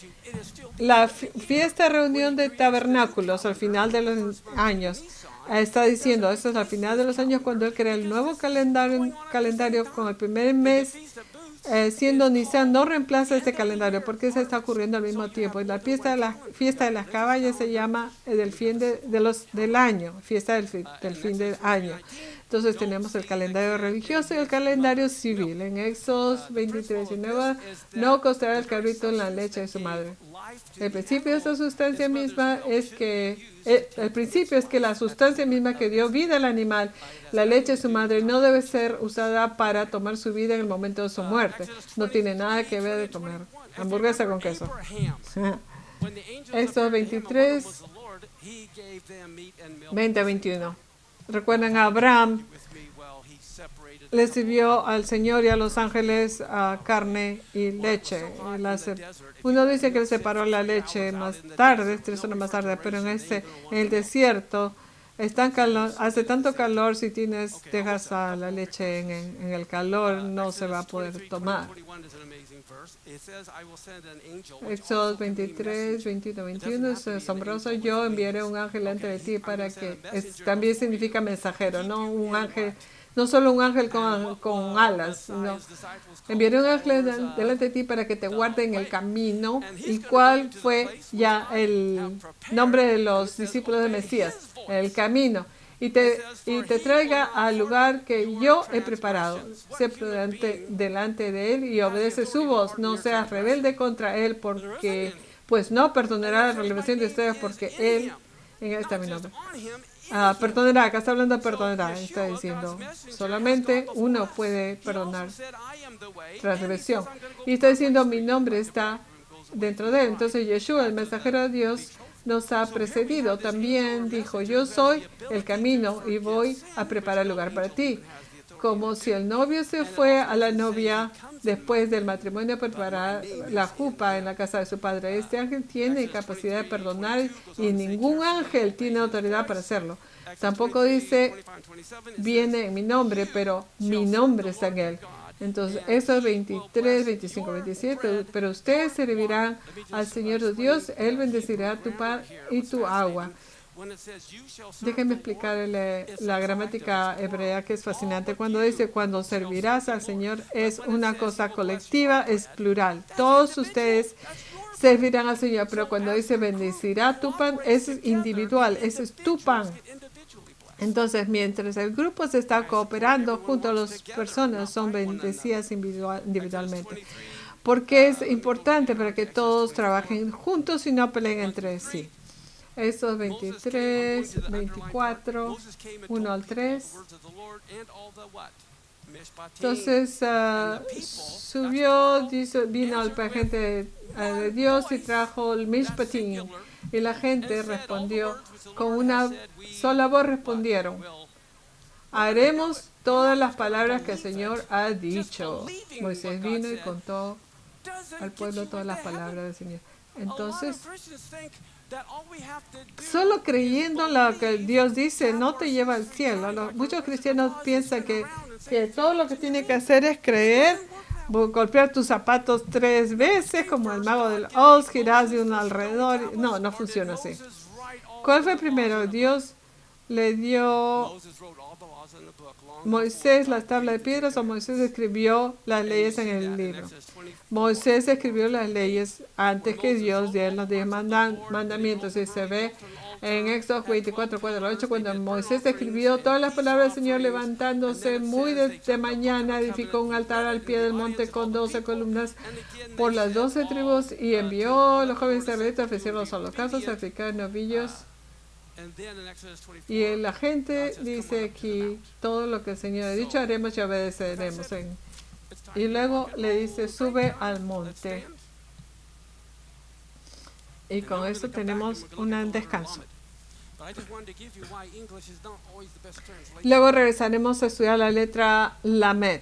la fiesta reunión de tabernáculos al final de los años. Está diciendo, esto es al final de los años cuando Él crea el nuevo calendario con el primer mes, siendo Nisan, no reemplaza este calendario porque se está ocurriendo al mismo tiempo. Y la fiesta de las caballas se llama del fin del año, fiesta del fin del año. Entonces tenemos el calendario religioso y el calendario civil. En Éxodo 23, 19, no costará el cabrito en la leche de su madre. El principio de esta sustancia misma es que la sustancia misma que dio vida al animal, la leche de su madre, no debe ser usada para tomar su vida en el momento de su muerte. No tiene nada que ver de comer hamburguesa con queso. Éxodo 23, 20 a 21. Recuerdan a Abraham, le sirvió al Señor y a los ángeles carne y leche. Uno dice que le separó la leche más tarde, 3 horas más tarde, pero en el desierto hace tanto calor, si dejas a la leche en el calor, no se va a poder tomar. Éxodo 23, 21, 21 es asombroso. Yo enviaré un ángel ante de ti para que también significa mensajero, no un ángel. No solo un ángel con alas, no. Enviaré un ángel delante de ti para que te guarde en el camino. ¿Y cuál fue ya el nombre de los discípulos de Mesías? El camino. Y te traiga al lugar que yo he preparado. Sé prudente delante de él y obedece su voz. No seas rebelde contra él, porque pues no perdonará la rebelión de ustedes, porque él, en él está mi nombre. Perdonará, acá está hablando de perdonará, está diciendo, solamente uno puede perdonar transgresión. Y está diciendo, mi nombre está dentro de él. Entonces Yeshua, el mensajero de Dios, nos ha precedido. También dijo, yo soy el camino y voy a preparar lugar para ti. Como si el novio se fue a la novia después del matrimonio a preparar la jupa en la casa de su padre. Este ángel tiene capacidad de perdonar y ningún ángel tiene autoridad para hacerlo. Tampoco dice, viene en mi nombre, pero mi nombre está en él. Entonces, eso es 23, 25, 27. Pero ustedes servirán al Señor tu Dios, Él bendecirá tu pan y tu agua. Déjenme explicarle la gramática hebrea, que es fascinante. Cuando dice cuando servirás al Señor, es una cosa colectiva, es plural. Todos ustedes servirán al Señor, pero cuando dice bendecirá tu pan, es individual, ese es tu pan. Entonces, mientras el grupo se está cooperando, junto a las personas son bendecidas individualmente. Porque es importante para que todos trabajen juntos y no peleen entre sí. Éxodo 23, 24, 1 al 3. Entonces vino el agente de Dios y trajo el Mishpatim. Y la gente respondió, con una sola voz respondieron, haremos todas las palabras que el Señor ha dicho. Moisés vino y contó al pueblo todas las palabras del Señor. Entonces, solo creyendo lo que Dios dice no te lleva al cielo. Muchos cristianos piensan que todo lo que tiene que hacer es creer golpear tus zapatos 3 veces, como el mago del Oz, giras de uno alrededor. No, no funciona así. ¿Cuál fue primero? Dios le dio Moisés las tablas de piedras o Moisés escribió las leyes en el libro. Moisés escribió las leyes antes que Dios diera los 10 mandamientos. Y se ve en Éxodo 24, 4 al 8, cuando Moisés escribió todas las palabras del Señor, levantándose muy de mañana, edificó un altar al pie del monte con 12 columnas por las 12 tribus y envió a los jóvenes israelitas a ofrecer los holocaustos, sacrificar novillos. Y la gente dice aquí, todo lo que el Señor ha dicho haremos y obedeceremos. Y luego le dice, sube al monte. Y con eso tenemos un descanso. Luego regresaremos a estudiar la letra Lamed.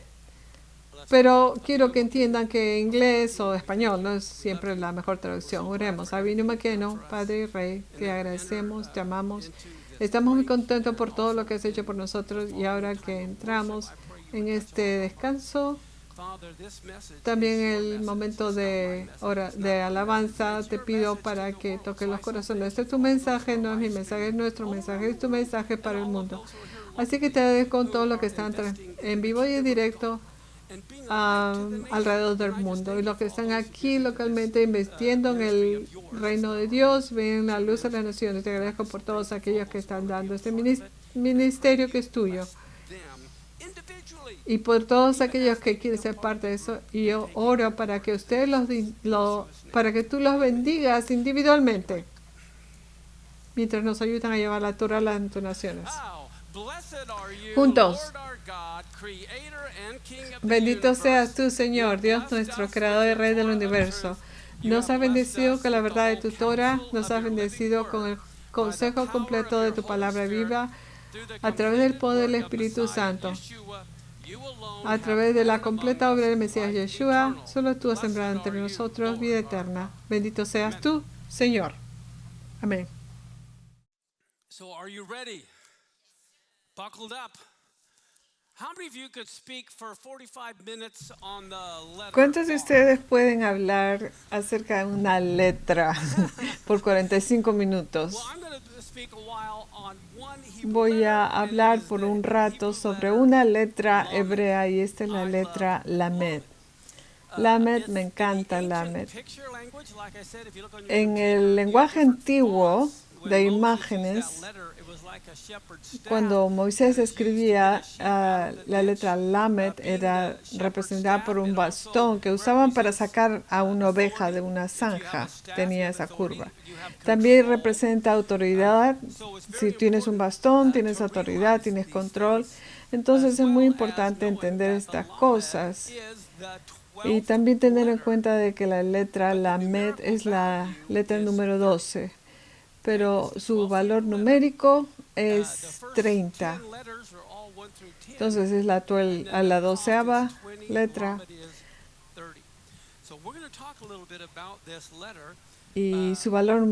Pero quiero que entiendan que inglés o español no es siempre la mejor traducción. Oremos. Avinu Maqueno, Padre y Rey, te agradecemos, te amamos. Estamos muy contentos por todo lo que has hecho por nosotros y ahora que entramos en este descanso, también el momento de alabanza, te pido para que toque los corazones. Este es tu mensaje, no es mi mensaje, es nuestro mensaje, es tu mensaje para el mundo. Así que te agradezco con todo lo que están en vivo y en directo alrededor del mundo y los que están aquí localmente invirtiendo en el reino de Dios, ven la luz de las naciones. Te agradezco por todos aquellos que están dando este ministerio que es tuyo y por todos aquellos que quieren ser parte de eso. Y yo oro para que ustedes para que tú los bendigas individualmente mientras nos ayudan a llevar la Torah a las naciones. Juntos. Bendito seas tú, Señor, Dios nuestro, Creador y Rey del universo. Nos has bendecido con la verdad de tu Torah, nos has bendecido con el consejo completo de tu palabra viva, a través del poder del Espíritu Santo, a través de la completa obra del Mesías Yeshua. Solo tú has sembrado entre nosotros vida eterna. Bendito seas tú, Señor. Amén. Buckled up. How many of you could speak for 45 minutes on the letter? ¿Cuántos de ustedes pueden hablar acerca de una letra por 45 minutos? Voy a hablar por un rato sobre una letra hebrea y esta es la letra Lamed. Lamed, me encanta Lamed. En el lenguaje antiguo de imágenes, cuando Moisés escribía la letra Lamed, era representada por un bastón que usaban para sacar a una oveja de una zanja. Tenía esa curva. También representa autoridad. Si tienes un bastón, tienes autoridad, tienes control. Entonces es muy importante entender estas cosas. Y también tener en cuenta de que la letra Lamed es la letra número 12. Pero su valor numérico es 30. Entonces es la 12ª letra. Y su valor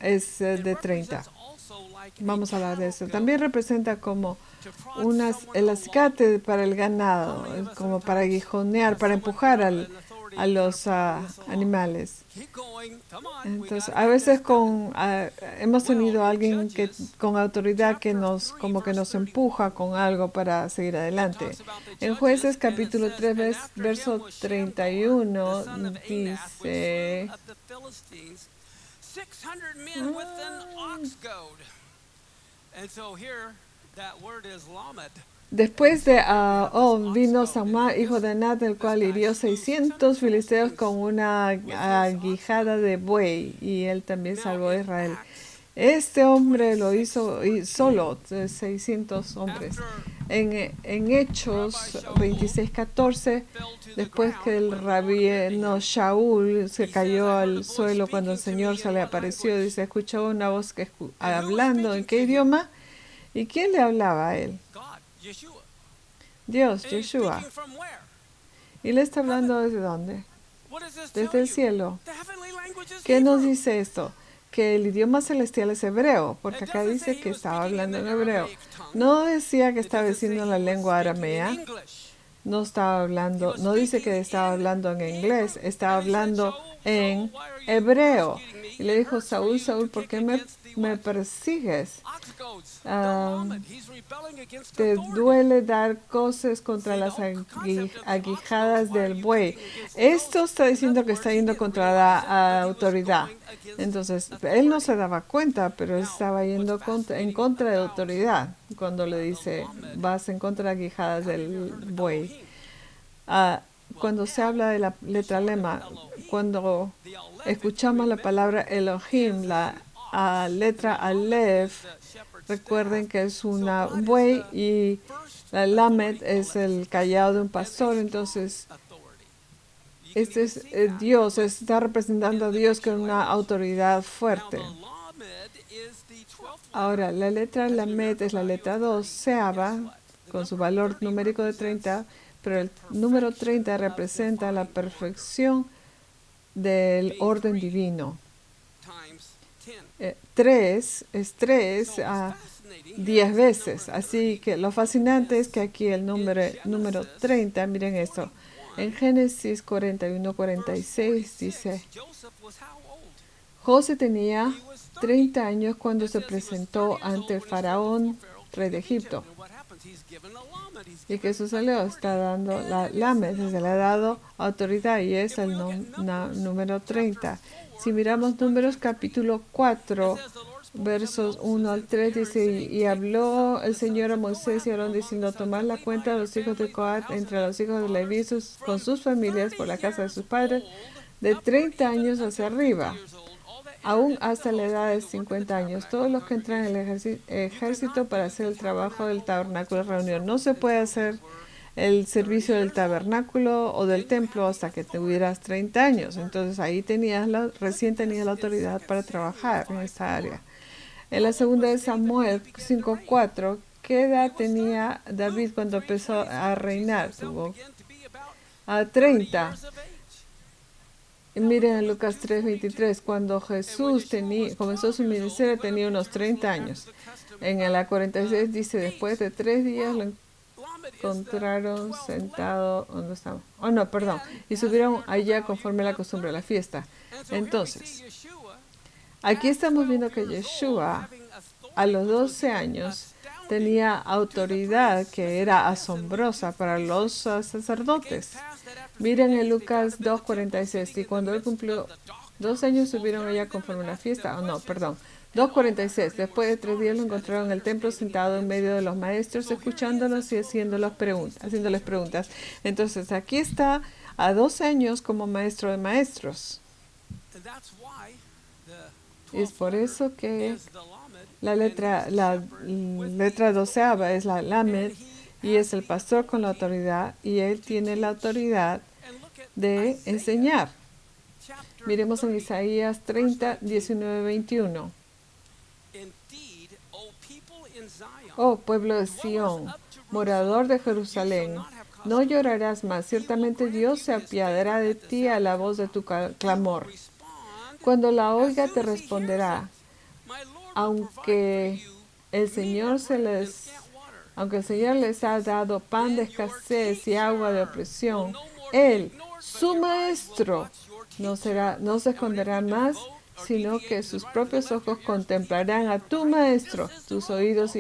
es de 30. Vamos a hablar de eso. También representa como el acicate para el ganado, como para aguijonear, para empujar a los animales. Entonces, a veces hemos tenido a alguien que con autoridad que nos empuja con algo para seguir adelante. En Jueces capítulo 3, verso 31 dice: después de vino Samá, hijo de Anat, el cual hirió 600 filisteos con una aguijada de buey, y él también salvó a Israel. Este hombre lo hizo solo, 600 hombres. En Hechos 26:14, después que el rabino Shaul se cayó al suelo cuando el Señor se le apareció, dice, escuchó una voz hablando. ¿En qué idioma? ¿Y quién le hablaba a él? Dios, Yeshua. ¿Y le está hablando desde dónde? Desde el cielo. ¿Qué nos dice esto? Que el idioma celestial es hebreo, porque acá dice que estaba hablando en hebreo. No decía que estaba diciendo la lengua aramea. no estaba hablando, no dice que estaba hablando en inglés, estaba hablando en hebreo. Y le dijo, Saúl, Saúl, ¿por qué me persigues? Te duele dar cosas contra las aguijadas del buey. Esto está diciendo que está yendo contra la autoridad. Entonces, él no se daba cuenta, pero estaba yendo en contra de la autoridad cuando le dice, vas en contra de las aguijadas del buey. Cuando se habla de la letra lema, cuando escuchamos la palabra Elohim, la letra Aleph, recuerden que es un buey y la Lamed es el callado de un pastor. Entonces, este es Dios, está representando a Dios con una autoridad fuerte. Ahora, la letra Lamed es la letra 2, Seaba, con su valor numérico de 30, pero el número 30 representa la perfección del orden divino. 3 es 3 a 10 veces. Así que lo fascinante es que aquí el número 30, miren esto, en Génesis 41-46 dice, José tenía 30 años cuando se presentó ante el faraón, rey de Egipto. ¿Y qué sucedió? Está dando la Lamed, se le ha dado autoridad y es el número 30. Si miramos Números capítulo 4, versos 1 al 3, dice, y habló el Señor a Moisés y a Aarón diciendo, tomad la cuenta de los hijos de Coat entre los hijos de Leví con sus familias por la casa de sus padres, de 30 años hacia arriba, aún hasta la edad de 50 años, todos los que entran en el ejército para hacer el trabajo del tabernáculo de reunión. No se puede hacer el servicio del tabernáculo o del templo hasta que tuvieras 30 años. Entonces ahí recién tenías la autoridad para trabajar en esta área. En la segunda de Samuel 5:4, ¿qué edad tenía David cuando empezó a reinar? Tuvo a 30. Y miren en Lucas 3:23, cuando Jesús comenzó su ministerio tenía unos 30 años. En la 46 dice, después de 3 días lo encontraron sentado, ¿dónde estaba? Oh, no, perdón. Y subieron allá conforme a la costumbre de la fiesta. Entonces, aquí estamos viendo que Yeshua, a los 12 años, tenía autoridad que era asombrosa para los sacerdotes. Miren en Lucas 2:46, y cuando él cumplió 2 años subieron allá conforme a la fiesta. Oh, no, perdón. 2:46. Después de 3 días lo encontraron en el templo sentado en medio de los maestros, escuchándolos y haciéndoles preguntas. Entonces, aquí está a 12 años como maestro de maestros. Y es por eso que la letra 12ª es la Lamed, y es el pastor con la autoridad, y él tiene la autoridad de enseñar. Miremos en Isaías 30, 19, 21. Oh pueblo de Sión, morador de Jerusalén, no llorarás más. Ciertamente Dios se apiadará de ti a la voz de tu clamor. Cuando la oiga te responderá, aunque el Señor les ha dado pan de escasez y agua de opresión, Él, su maestro, no se esconderá más, sino que sus propios ojos contemplarán a tu maestro. Tus oídos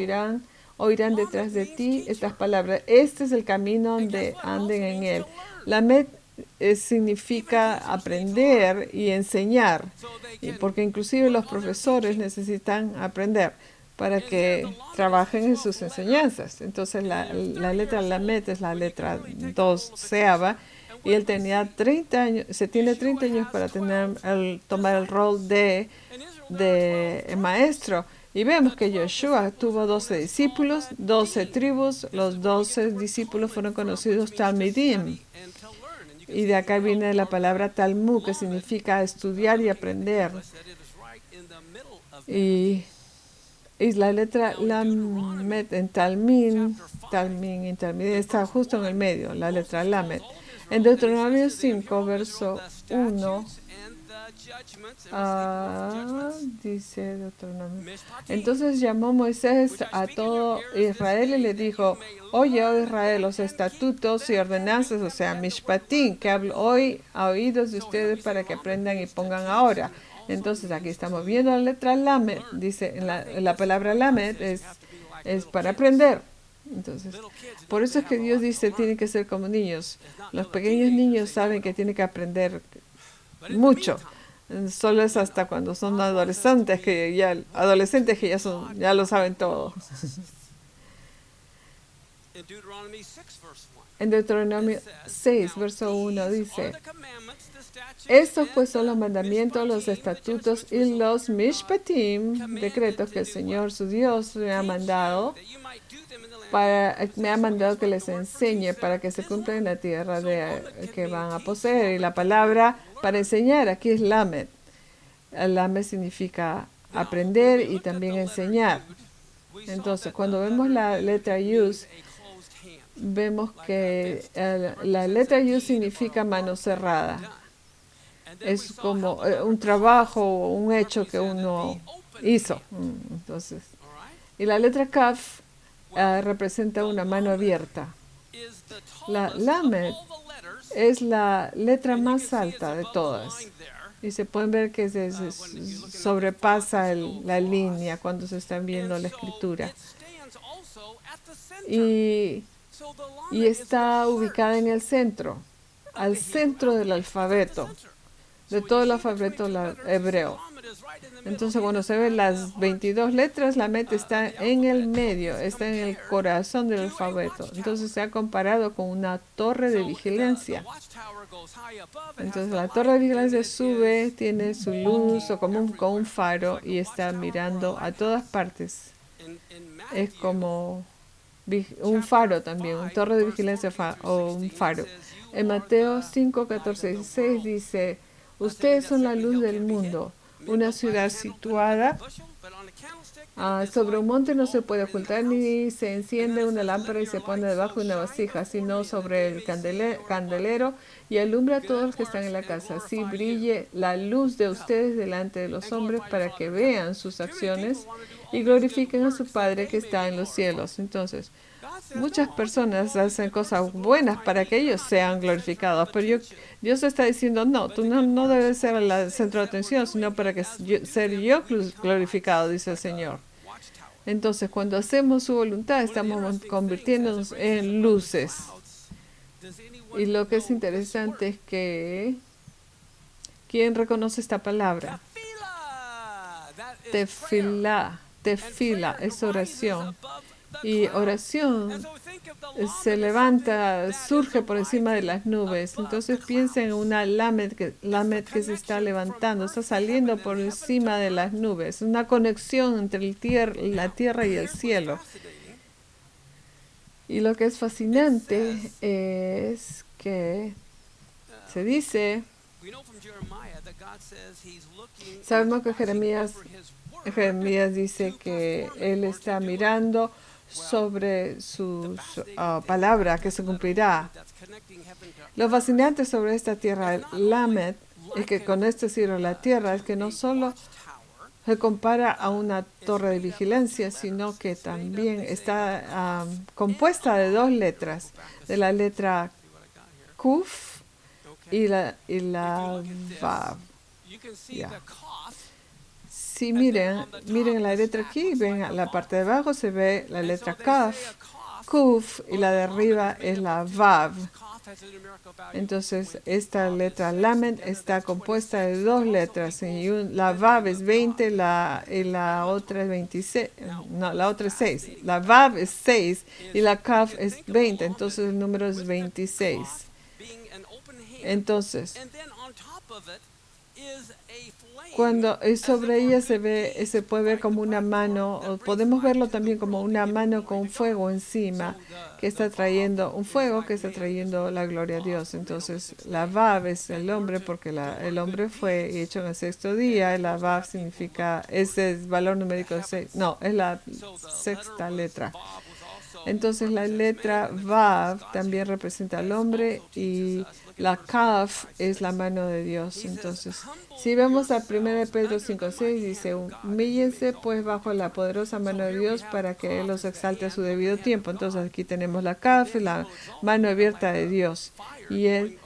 oirán detrás de ti estas palabras. Este es el camino donde anden en él. Lamed significa aprender y enseñar, porque inclusive los profesores necesitan aprender para que trabajen en sus enseñanzas. Entonces la letra Lamed es la letra 2, Seaba, y él tenía 30 años, tiene 30 años para tomar el rol de maestro. Y vemos que Yeshua tuvo 12 discípulos, 12 tribus. Los 12 discípulos fueron conocidos Talmidim. Y de acá viene la palabra Talmud, que significa estudiar y aprender. Y la letra Lamed en Talmín está justo en el medio, la letra Lamed. En Deuteronomio 5, verso 1, Dice Deuteronomio. Entonces llamó Moisés a todo Israel y le dijo: oye, oh Israel, los estatutos y ordenanzas, o sea, Mishpatim, que hablo hoy a oídos de ustedes para que aprendan y pongan ahora. Entonces aquí estamos viendo la letra Lamed. Dice, la palabra Lamed es para aprender. Entonces, por eso es que Dios dice tiene que ser como niños. Los pequeños niños saben que tienen que aprender mucho. Solo es hasta cuando son adolescentes que ya lo saben todo. En Deuteronomio 6, verso 1 dice: estos pues son los mandamientos, los estatutos y los mishpatim, decretos que el Señor su Dios me ha mandado que les enseñe para que se cumpla en la tierra que van a poseer. Y la palabra para enseñar aquí es Lamed. Lamed significa aprender y también enseñar. Entonces, cuando vemos la letra Yud, vemos que la letra Yud significa mano cerrada. Es como un trabajo o un hecho que uno hizo. Entonces, y la letra Kaf representa una mano abierta. La Lamed es la letra más alta de todas. Y se pueden ver que se sobrepasa la línea cuando se está viendo la escritura. Y está ubicada en el centro, al centro del alfabeto, de todo el alfabeto hebreo. Entonces, cuando se ven las 22 letras, la Lamed está en el medio, está en el corazón del alfabeto. Entonces, se ha comparado con una torre de vigilancia. Entonces, la torre de vigilancia sube, tiene su luz o como un faro y está mirando a todas partes. Es como un faro también, una torre de vigilancia o un faro. En Mateo 5, 14 y 16 dice: ustedes son la luz del mundo. Una ciudad situada sobre un monte no se puede ocultar, ni se enciende una lámpara y se pone debajo de una vasija, sino sobre el candelero y alumbra a todos los que están en la casa. Así brille la luz de ustedes delante de los hombres para que vean sus acciones y glorifiquen a su Padre que está en los cielos. Entonces, muchas personas hacen cosas buenas para que ellos sean glorificados, pero Dios está diciendo: no, tú no debes ser el centro de atención, sino para que ser yo glorificado, dice el Señor. Entonces, cuando hacemos su voluntad, estamos convirtiéndonos en luces. Y lo que es interesante es que ¿quién reconoce esta palabra? Tefilá es oración. Y oración se levanta, surge por encima de las nubes. Entonces piensa en una Lamed que se está levantando, está saliendo por encima de las nubes. Una conexión entre la tierra y el cielo. Y lo que es fascinante es que se dice, sabemos que Jeremías dice que él está mirando sobre su palabra que se cumplirá. Lo fascinante sobre esta tierra, Lamed, es que con este cielo la tierra es que no solo se compara a una torre de vigilancia, sino que también está compuesta de dos letras, de la letra Kuf y la Vav. Yeah. Si miren la letra aquí, ven a la parte de abajo se ve la letra Kuf, y la de arriba es la Vav. Entonces, esta letra Lamed está compuesta de dos letras. Y la Vav es 20 y la otra es 26. No, la otra es 6. La Vav es 6 y la Kaf es 20. Entonces, el número es 26. Entonces, cuando sobre ella se puede ver como una mano, o podemos verlo también como una mano con un fuego encima, que está trayendo un fuego que está trayendo la gloria a Dios. Entonces, la Vav es el hombre, porque el hombre fue hecho en el sexto día, y la Vav significa, ese es valor numérico de 6, no, es la sexta letra. Entonces, la letra Vav también representa al hombre, y La Kaf es la mano de Dios. Entonces, si vemos a 1 Pedro 5:6, dice, humíllense pues bajo la poderosa mano de Dios para que Él los exalte a su debido tiempo. Entonces aquí tenemos la Kaf, la mano abierta de Dios. Y Él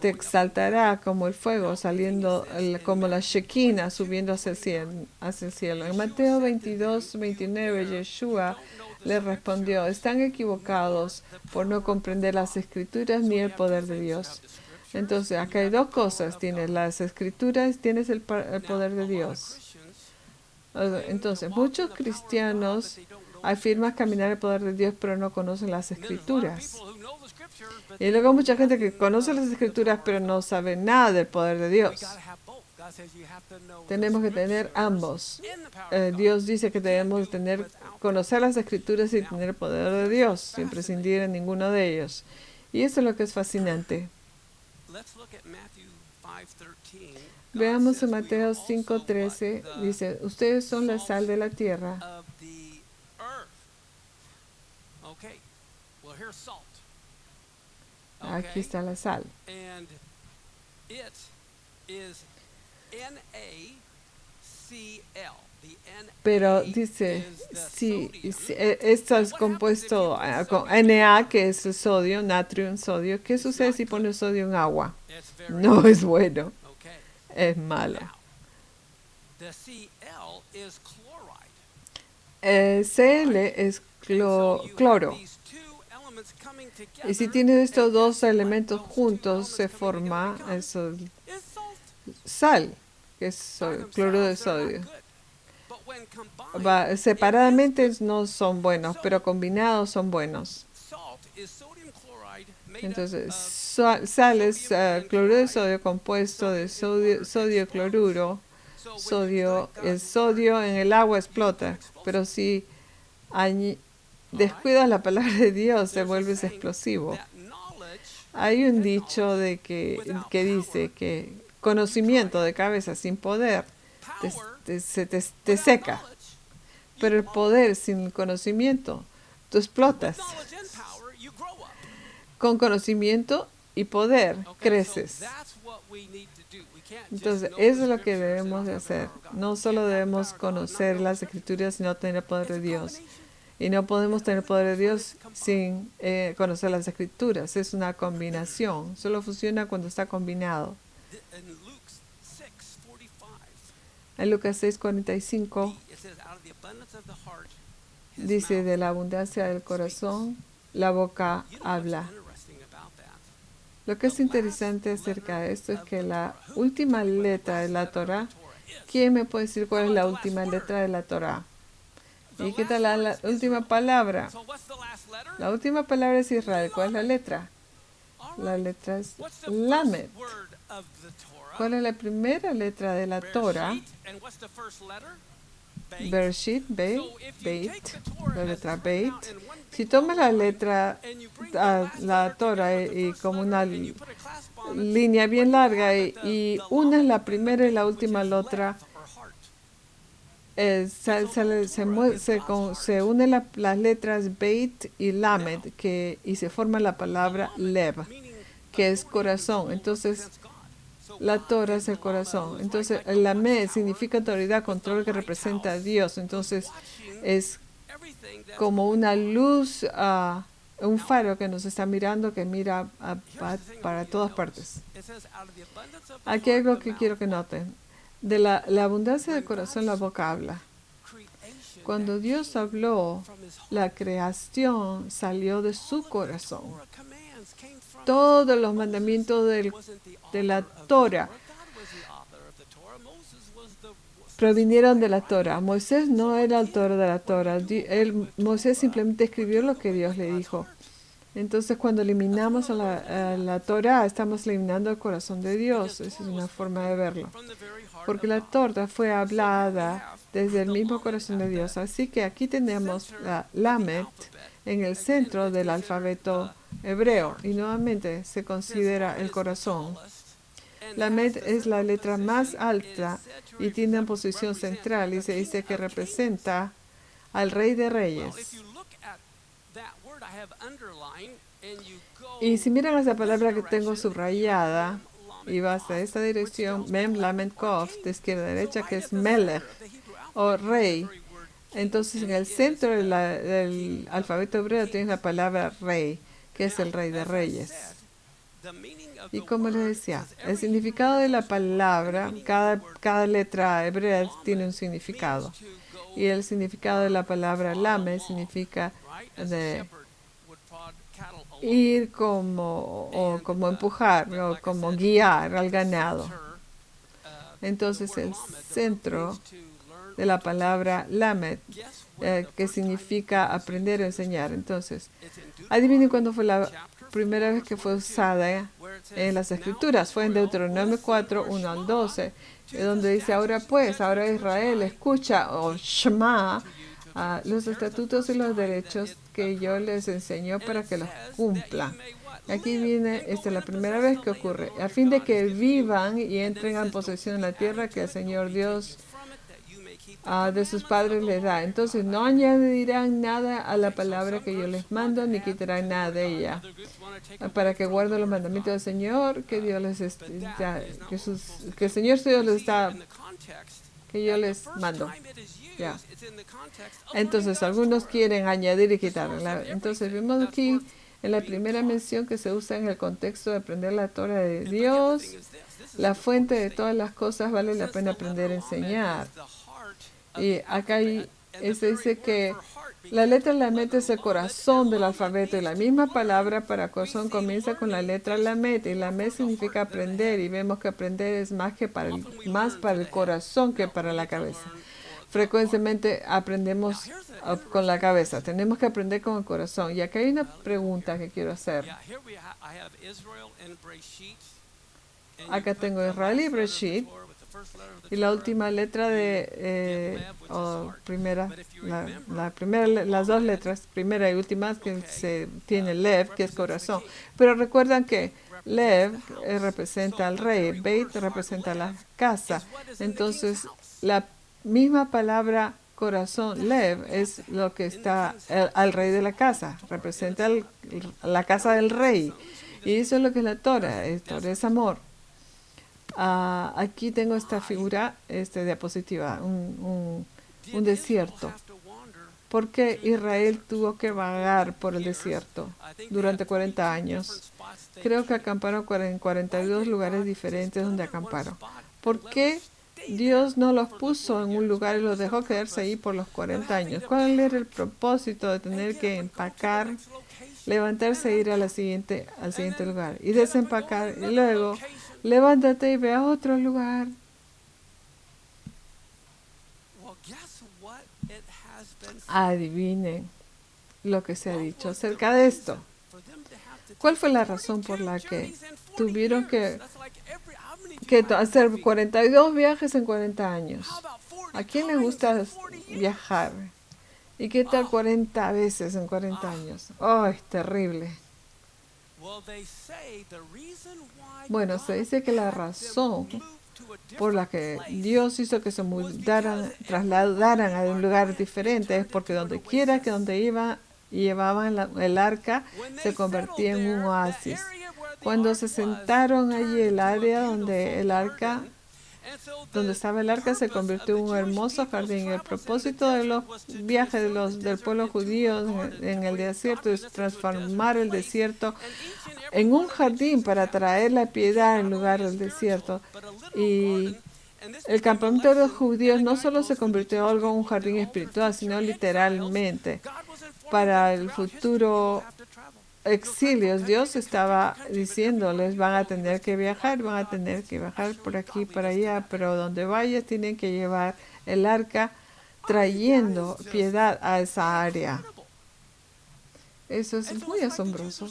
te exaltará como el fuego, saliendo como la Shekinah, subiendo hacia el cielo. En Mateo 22:29, Yeshua le respondió, están equivocados por no comprender las escrituras ni el poder de Dios. Entonces, acá hay dos cosas. Tienes las escrituras, tienes el poder de Dios. Entonces, muchos cristianos afirman caminar el poder de Dios, pero no conocen las escrituras. Y luego mucha gente que conoce las escrituras, pero no sabe nada del poder de Dios. Tenemos que tener ambos. Dios dice que debemos conocer las escrituras y tener el poder de Dios, sin prescindir en ninguno de ellos. Y eso es lo que es fascinante. Veamos en Mateo 5:13, dice, ustedes son la sal de la tierra. Aquí está la sal. Pero dice, si esto es compuesto con Na, que es el sodio, natrium, sodio. ¿Qué sucede si pones sodio en agua? No es bueno, es malo. Cl es cloro. Y si tienes estos dos elementos juntos, se forma sal, que es cloro de sodio. Separadamente no son buenos, pero combinados son buenos. Entonces, sal es cloruro de sodio compuesto de sodio cloruro. El sodio en el agua explota, pero si descuidas la palabra de Dios, se vuelve explosivo. Hay un dicho que dice que conocimiento de cabeza sin poder te seca, pero el poder sin el conocimiento, tú explotas. Con conocimiento y poder creces. Entonces, eso es lo que debemos de hacer. No solo debemos conocer las escrituras, sino tener el poder de Dios. Y no podemos tener el poder de Dios sin conocer las escrituras. Es una combinación. Solo funciona cuando está combinado. En Lucas 6:45 dice, de la abundancia del corazón, la boca habla. Lo que es interesante acerca de esto es que la última letra de la Torah, ¿quién me puede decir cuál es la última letra de la Torah? ¿Y qué tal la última palabra? La última palabra es Israel. ¿Cuál es la letra? La letra es Lamed. ¿Cuál es la primera letra de la Torah? Bereshit, Beit, la letra Beit. Si tomas la letra, la Torah, y como una línea bien larga y unes la primera y la última letra, se unen las letras Beit y Lamed y se forma la palabra Lev, que es corazón. Entonces, la Torah es el corazón. Entonces, el Lamed significa autoridad, control, que representa a Dios. Entonces, es como una luz, un faro que nos está mirando, que mira para todas partes. Aquí hay algo que quiero que noten. De la abundancia del corazón, la boca habla. Cuando Dios habló, la creación salió de su corazón. Todos los mandamientos de la Torah provinieron de la Torah. Moisés no era el autor de la Torah. Moisés simplemente escribió lo que Dios le dijo. Entonces, cuando eliminamos a la Torah, estamos eliminando el corazón de Dios. Esa es una forma de verlo. Porque la Torah fue hablada desde el mismo corazón de Dios. Así que aquí tenemos la Lamed en el centro del alfabeto hebreo. Y nuevamente se considera el corazón. Lamed es la letra más alta y tiene una posición central y se dice que representa al Rey de Reyes. Y si miran esa palabra que tengo subrayada, y vas a esta dirección, Mem, Lamed, Kof, de izquierda a derecha, que es Melech, o rey. Entonces, en el centro del alfabeto hebreo tienes la palabra rey, que es el rey de reyes. Y como les decía, el significado de la palabra, cada letra hebrea tiene un significado. Y el significado de la palabra lame significa de ir o como empujar, o como guiar al ganado. Entonces, el centro de la palabra lamed, que significa aprender o enseñar. Entonces, adivinen cuándo fue la primera vez que fue usada en las Escrituras. Fue en Deuteronomio 4, 1 al 12, donde dice, ahora Israel, escucha, o Shema, los estatutos y los derechos que yo les enseño para que los cumplan. Aquí viene, esta es la primera vez que ocurre, a fin de que vivan y entren en posesión de la tierra que el Señor Dios de sus padres les da. Entonces no añadirán nada a la palabra que yo les mando, ni quitarán nada de ella, para que guarden los mandamientos del Señor, que Dios les que el Señor Dios les está, que yo les mando. Ya. Entonces algunos quieren añadir y quitar. Entonces vemos aquí en la primera mención que se usa en el contexto de aprender la Torah de Dios, la fuente de todas las cosas, vale la pena aprender a enseñar. Y acá se dice que la letra Lamet es el corazón del alfabeto, y la misma palabra para corazón comienza con la letra Lamet, y Lamet significa aprender, y vemos que aprender es más para el corazón que para la cabeza. Frecuentemente aprendemos con la cabeza, tenemos que aprender con el corazón. Y acá hay una pregunta que quiero hacer. Acá tengo Israel y Breshit, y la última letra las dos letras, primera y última, que se tiene Lev, que es corazón. Pero recuerdan que Lev representa al rey, Beit representa la casa. Entonces, la misma palabra corazón, Lev, es lo que está al rey de la casa, representa la casa del rey. Y eso es lo que es la Torah. Torah es amor. Aquí tengo esta figura, diapositiva, un desierto. ¿Por qué Israel tuvo que vagar por el desierto durante 40 años? Creo que acamparon en 42 lugares diferentes donde acamparon. ¿Por qué Dios no los puso en un lugar y los dejó quedarse ahí por los 40 años? ¿Cuál era el propósito de tener que empacar, levantarse e ir al siguiente lugar y desempacar y luego levántate y ve a otro lugar? Adivinen lo que se ha dicho acerca de esto. ¿Cuál fue la razón por la que tuvieron que hacer 42 viajes en 40 años? ¿A quién le gusta viajar? ¿Y qué tal 40 veces en 40 años? ¡Oh, es terrible! Bueno, se dice que la razón por la que Dios hizo que se trasladaran a un lugar diferente es porque donde quiera que llevaban el arca, se convertía en un oasis. Cuando se sentaron allí, el área donde estaba el arca se convirtió en un hermoso jardín. El propósito de los viajes del pueblo judío en el desierto es transformar el desierto en un jardín para traer la piedad en lugar del desierto. Y el campamento de los judíos no solo se convirtió en un jardín espiritual, sino literalmente para el futuro exilios. Dios estaba diciéndoles, van a tener que viajar por aquí, para allá, pero donde vayas tienen que llevar el arca trayendo piedad a esa área. Eso es muy asombroso.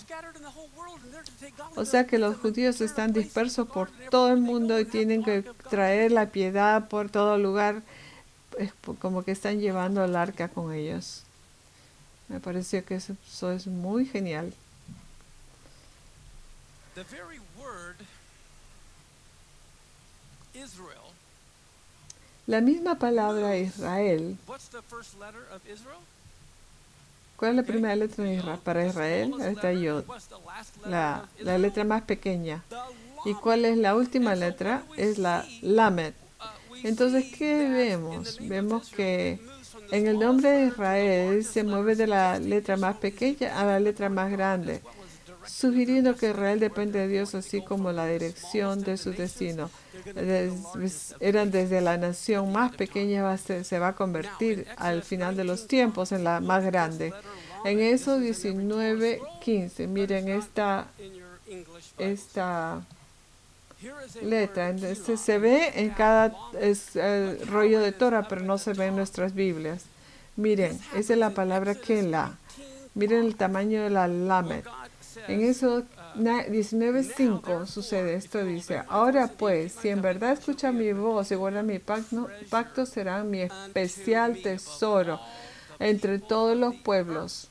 O sea que los judíos están dispersos por todo el mundo y tienen que traer la piedad por todo lugar, como que están llevando el arca con ellos. Me pareció que eso es muy genial. La misma palabra Israel. ¿Cuál es la primera letra para Israel? Está Yod, la letra más pequeña. ¿Y cuál es la última letra? Es la Lamed. Entonces, ¿qué vemos? Vemos que en el nombre de Israel se mueve de la letra más pequeña a la letra más grande, sugiriendo que Israel depende de Dios así como la dirección de su destino. Eran desde la nación más pequeña se va a convertir al final de los tiempos en la más grande. En eso 19:15, miren esta letra. Entonces, se ve en cada rollo de Torah, pero no se ve en nuestras Biblias. Miren, esa es la palabra Kela. Miren el tamaño de la Lamed. En eso 19:5 sucede esto, dice: ahora pues, si en verdad escuchan mi voz y guardan mi pacto, serán mi especial tesoro entre todos los pueblos,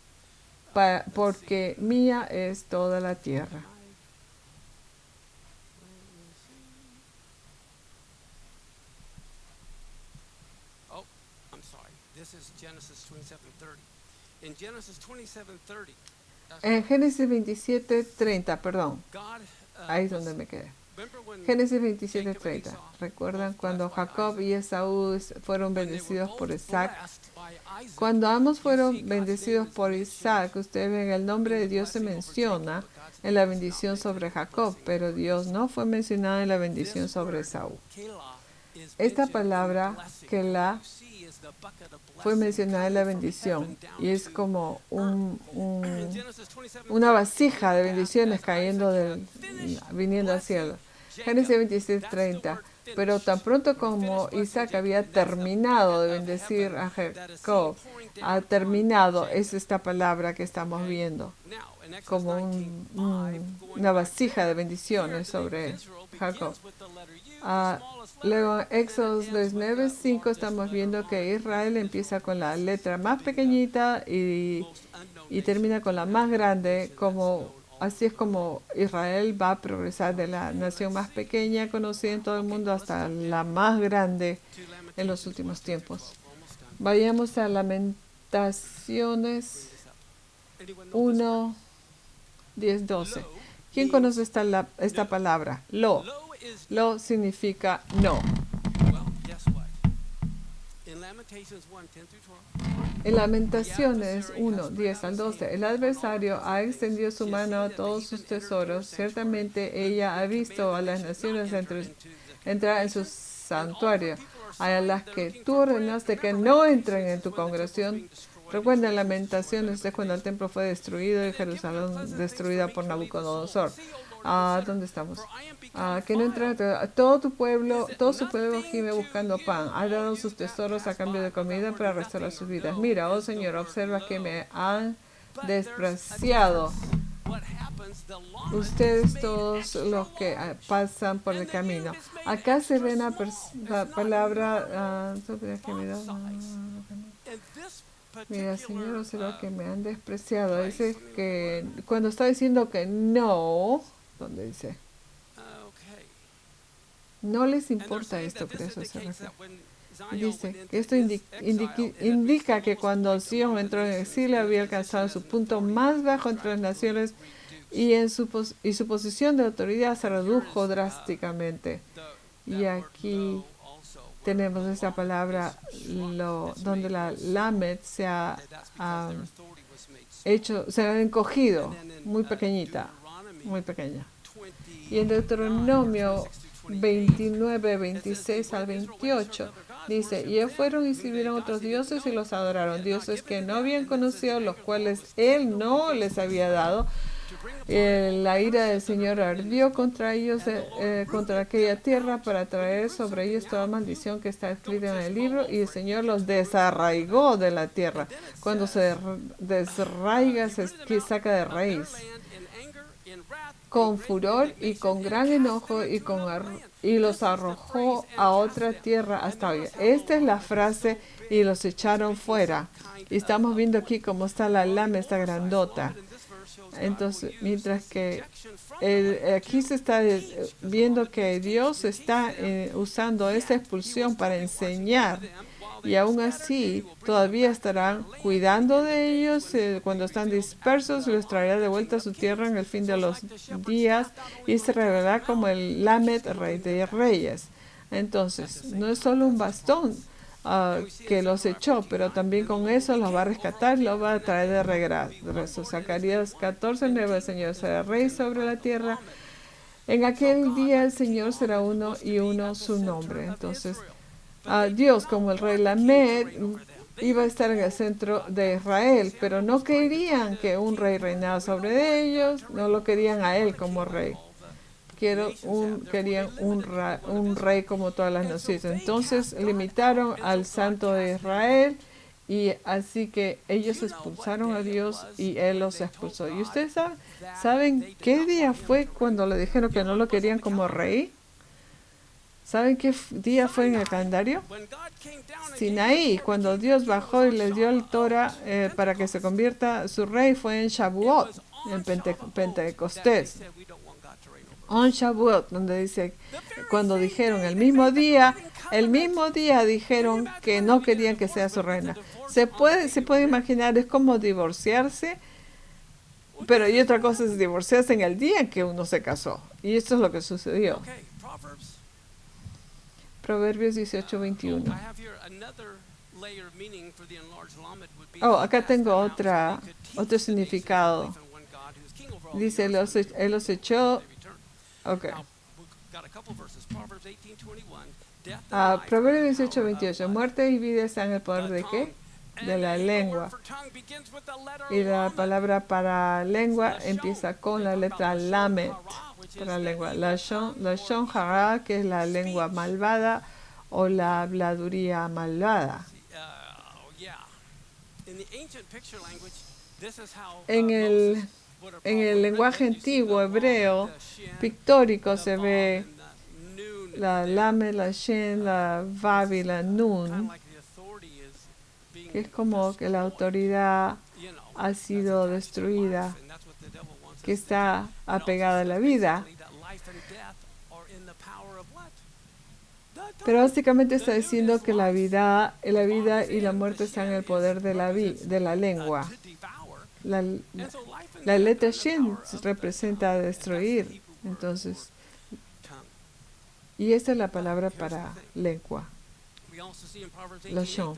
porque mía es toda la tierra. En Génesis 27:30, perdón, ahí es donde me quedé. Génesis 27:30. ¿Recuerdan cuando Jacob y Esaú fueron bendecidos por Isaac? Cuando ambos fueron bendecidos por Isaac, ustedes ven el nombre de Dios se menciona en la bendición sobre Jacob, pero Dios no fue mencionado en la bendición sobre Esaú. Esta palabra, Kela, fue mencionada en la bendición y es como una vasija de bendiciones viniendo al cielo. Génesis 26:30. Pero tan pronto como Isaac había terminado de bendecir a Jacob, es esta palabra que estamos viendo, como una vasija de bendiciones sobre Jacob. Luego en Éxodo 9:5 estamos viendo que Israel empieza con la letra más pequeñita y termina con la más grande, así es como Israel va a progresar de la nación más pequeña conocida en todo el mundo hasta la más grande en los últimos tiempos. Vayamos a Lamentaciones 1:10-12. ¿Quién conoce esta palabra? Lo significa no. En Lamentaciones 1:10-12, el adversario ha extendido su mano a todos sus tesoros. Ciertamente ella ha visto a las naciones entrar en su santuario, a las que tú ordenaste que no entren en tu congregación. Recuerda en Lamentaciones es cuando el templo fue destruido y Jerusalén destruida por Nabucodonosor. ¿Dónde estamos? Que no entra todo su pueblo gime buscando pan. Ha dado sus tesoros a cambio de comida para restaurar sus vidas. Mira, oh Señor, observa que me han despreciado. Ustedes todos los que pasan por el camino. Acá se ve la palabra mira, Señor, observa que me han despreciado. Dice que cuando está diciendo que no, ¿dónde dice? No les importa esto, pero eso se refiere. Dice que esto indica que cuando Sion entró en exilio había alcanzado su punto más bajo entre las naciones y su posición de autoridad se redujo drásticamente. Y aquí tenemos esta palabra donde la Lamed se ha encogido, muy pequeñita, muy pequeña. Y en Deuteronomio 29:26-28 dice: y ellos fueron y sirvieron otros dioses y los adoraron, dioses que no habían conocido, los cuales él no les había dado. La ira del Señor ardió contra ellos, contra aquella tierra, para traer sobre ellos toda maldición que está escrita en el libro, y el Señor los desarraigó de la tierra. Cuando se desarraiga, se saca de raíz. Con furor y con gran enojo y los arrojó a otra tierra hasta hoy. Esta es la frase: y los echaron fuera. Y estamos viendo aquí cómo está la Lamed, esta grandota. Entonces, mientras que aquí se está viendo que Dios está usando esta expulsión para enseñar y aún así todavía estarán cuidando de ellos cuando están dispersos, los traerá de vuelta a su tierra en el fin de los días y se revelará como el Lamed, rey de reyes. Entonces, no es solo un bastón que los echó, pero también con eso los va a rescatar y los va a traer de regreso. Zacarías 14:9, el Señor será rey sobre la tierra. En aquel día el Señor será uno y uno su nombre. Entonces, Dios como el rey Lamed iba a estar en el centro de Israel, pero no querían que un rey reinara sobre ellos, no lo querían a él como rey. Querían un rey como todas las naciones. Entonces limitaron al santo de Israel y así que ellos expulsaron a Dios y él los expulsó. ¿Y ustedes saben qué día fue cuando le dijeron que no lo querían como rey? ¿Saben qué día fue en el calendario? Sinaí, cuando Dios bajó y les dio el Torah para que se convierta su rey, fue en Shavuot, en Pentecostés. On Shavuot, donde dice, cuando dijeron el mismo día dijeron que no querían que sea su reina. Se puede imaginar, es como divorciarse, pero y otra cosa es divorciarse en el día en que uno se casó. Y esto es lo que sucedió. Proverbios 18:21. Acá tengo otro significado. Dice, él los echó. Okay. Proverbios 18:28. Muerte y vida están en el poder de ¿qué? De la lengua. Y la palabra para lengua empieza con la letra lamet. Para lengua. La shon hara, que es la lengua malvada o la habladuría malvada. En el lenguaje antiguo hebreo pictórico se ve la lame, la shen, la vav y la nun, que es como que la autoridad ha sido destruida, que está apegada a la vida. Pero básicamente está diciendo que la vida y la muerte están en el poder de la lengua. La letra Shin representa destruir, entonces, y esta es la palabra para lengua, la Shin.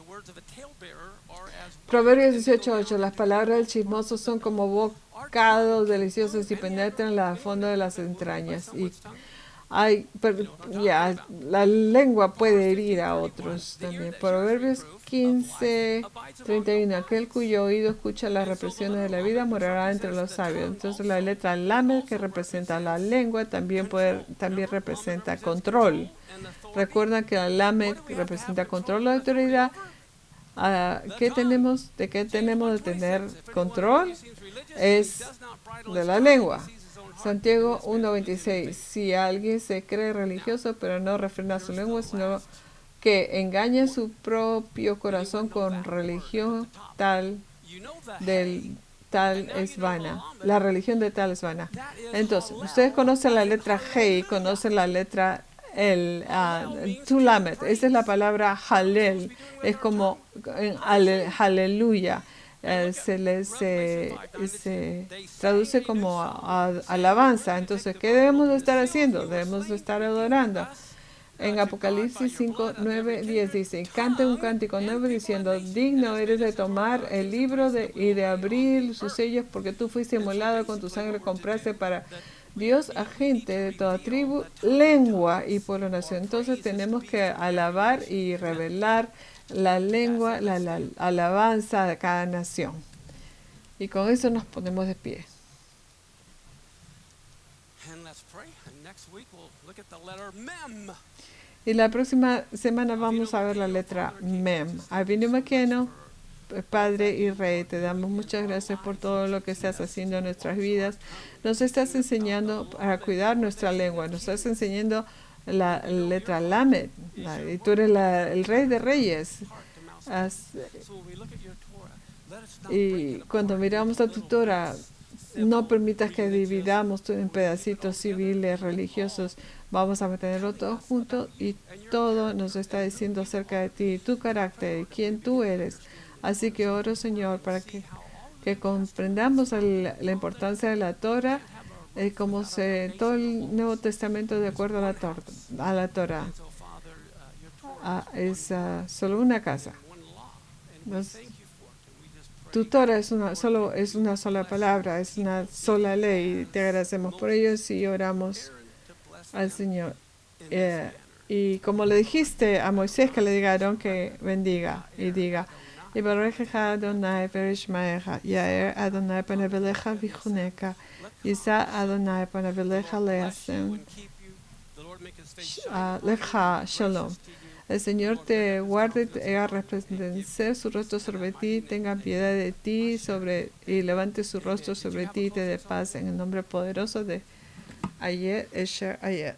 Proverbios 18:8, las palabras del chismoso son como bocados deliciosos y penetran al fondo de las entrañas. Y la lengua puede herir a otros también. Proverbios 15:31, aquel cuyo oído escucha las represiones de la vida morará entre los sabios. Entonces la letra lamed, que representa la lengua, también representa control. Recuerda que la lamed representa control, la autoridad. ¿De qué tenemos de tener control? Es de la lengua. Santiago 1:26, si alguien se cree religioso pero no refrena su lengua, sino que engaña su propio corazón con religión, tal es vana. La religión de tal es vana. Entonces, ustedes conocen la letra G y conocen la letra Tulamet. Esa es la palabra Halel. Es como aleluya. Se traduce como alabanza. Entonces, ¿qué debemos de estar haciendo? Debemos de estar adorando. En Apocalipsis 5:9-10 dice, canta un cántico nuevo diciendo, digno eres de tomar el libro y de abrir sus sellos, porque tú fuiste inmolado, con tu sangre compraste para Dios a gente de toda tribu, lengua y pueblo nación. Entonces tenemos que alabar y revelar la lengua, la alabanza de cada nación. Y con eso nos ponemos de pie. Y la próxima semana vamos a ver la letra Mem. Avinu Malkeinu, Padre y Rey, te damos muchas gracias por todo lo que estás haciendo en nuestras vidas. Nos estás enseñando a cuidar nuestra lengua, nos estás enseñando la letra Lamed, y tú eres el Rey de Reyes. Y cuando miramos a tu Torah, no permitas que dividamos en pedacitos civiles, religiosos. Vamos a mantenerlo todo junto y todo nos está diciendo acerca de ti, tu carácter y quién tú eres. Así que oro, Señor, para que comprendamos la importancia de la Torah, como todo el Nuevo Testamento de acuerdo a la Torah. Es solo una casa. Tu Torah es una sola palabra, es una sola ley. Y te agradecemos por ello y oramos al Señor. Y como le dijiste a Moisés, que le diga a Aarón que bendiga y diga: Yivarechecha Adonai v'yishmerecha, Yair Adonai panav elecha v'chuneka, Yisa Adonai panav elecha le'asem lecha shalom. El Señor te guarde y te haga resplandecer su rostro sobre ti, tenga piedad de ti y levante su rostro sobre ti y te dé paz, en el nombre poderoso de Ayer Esher Ayer.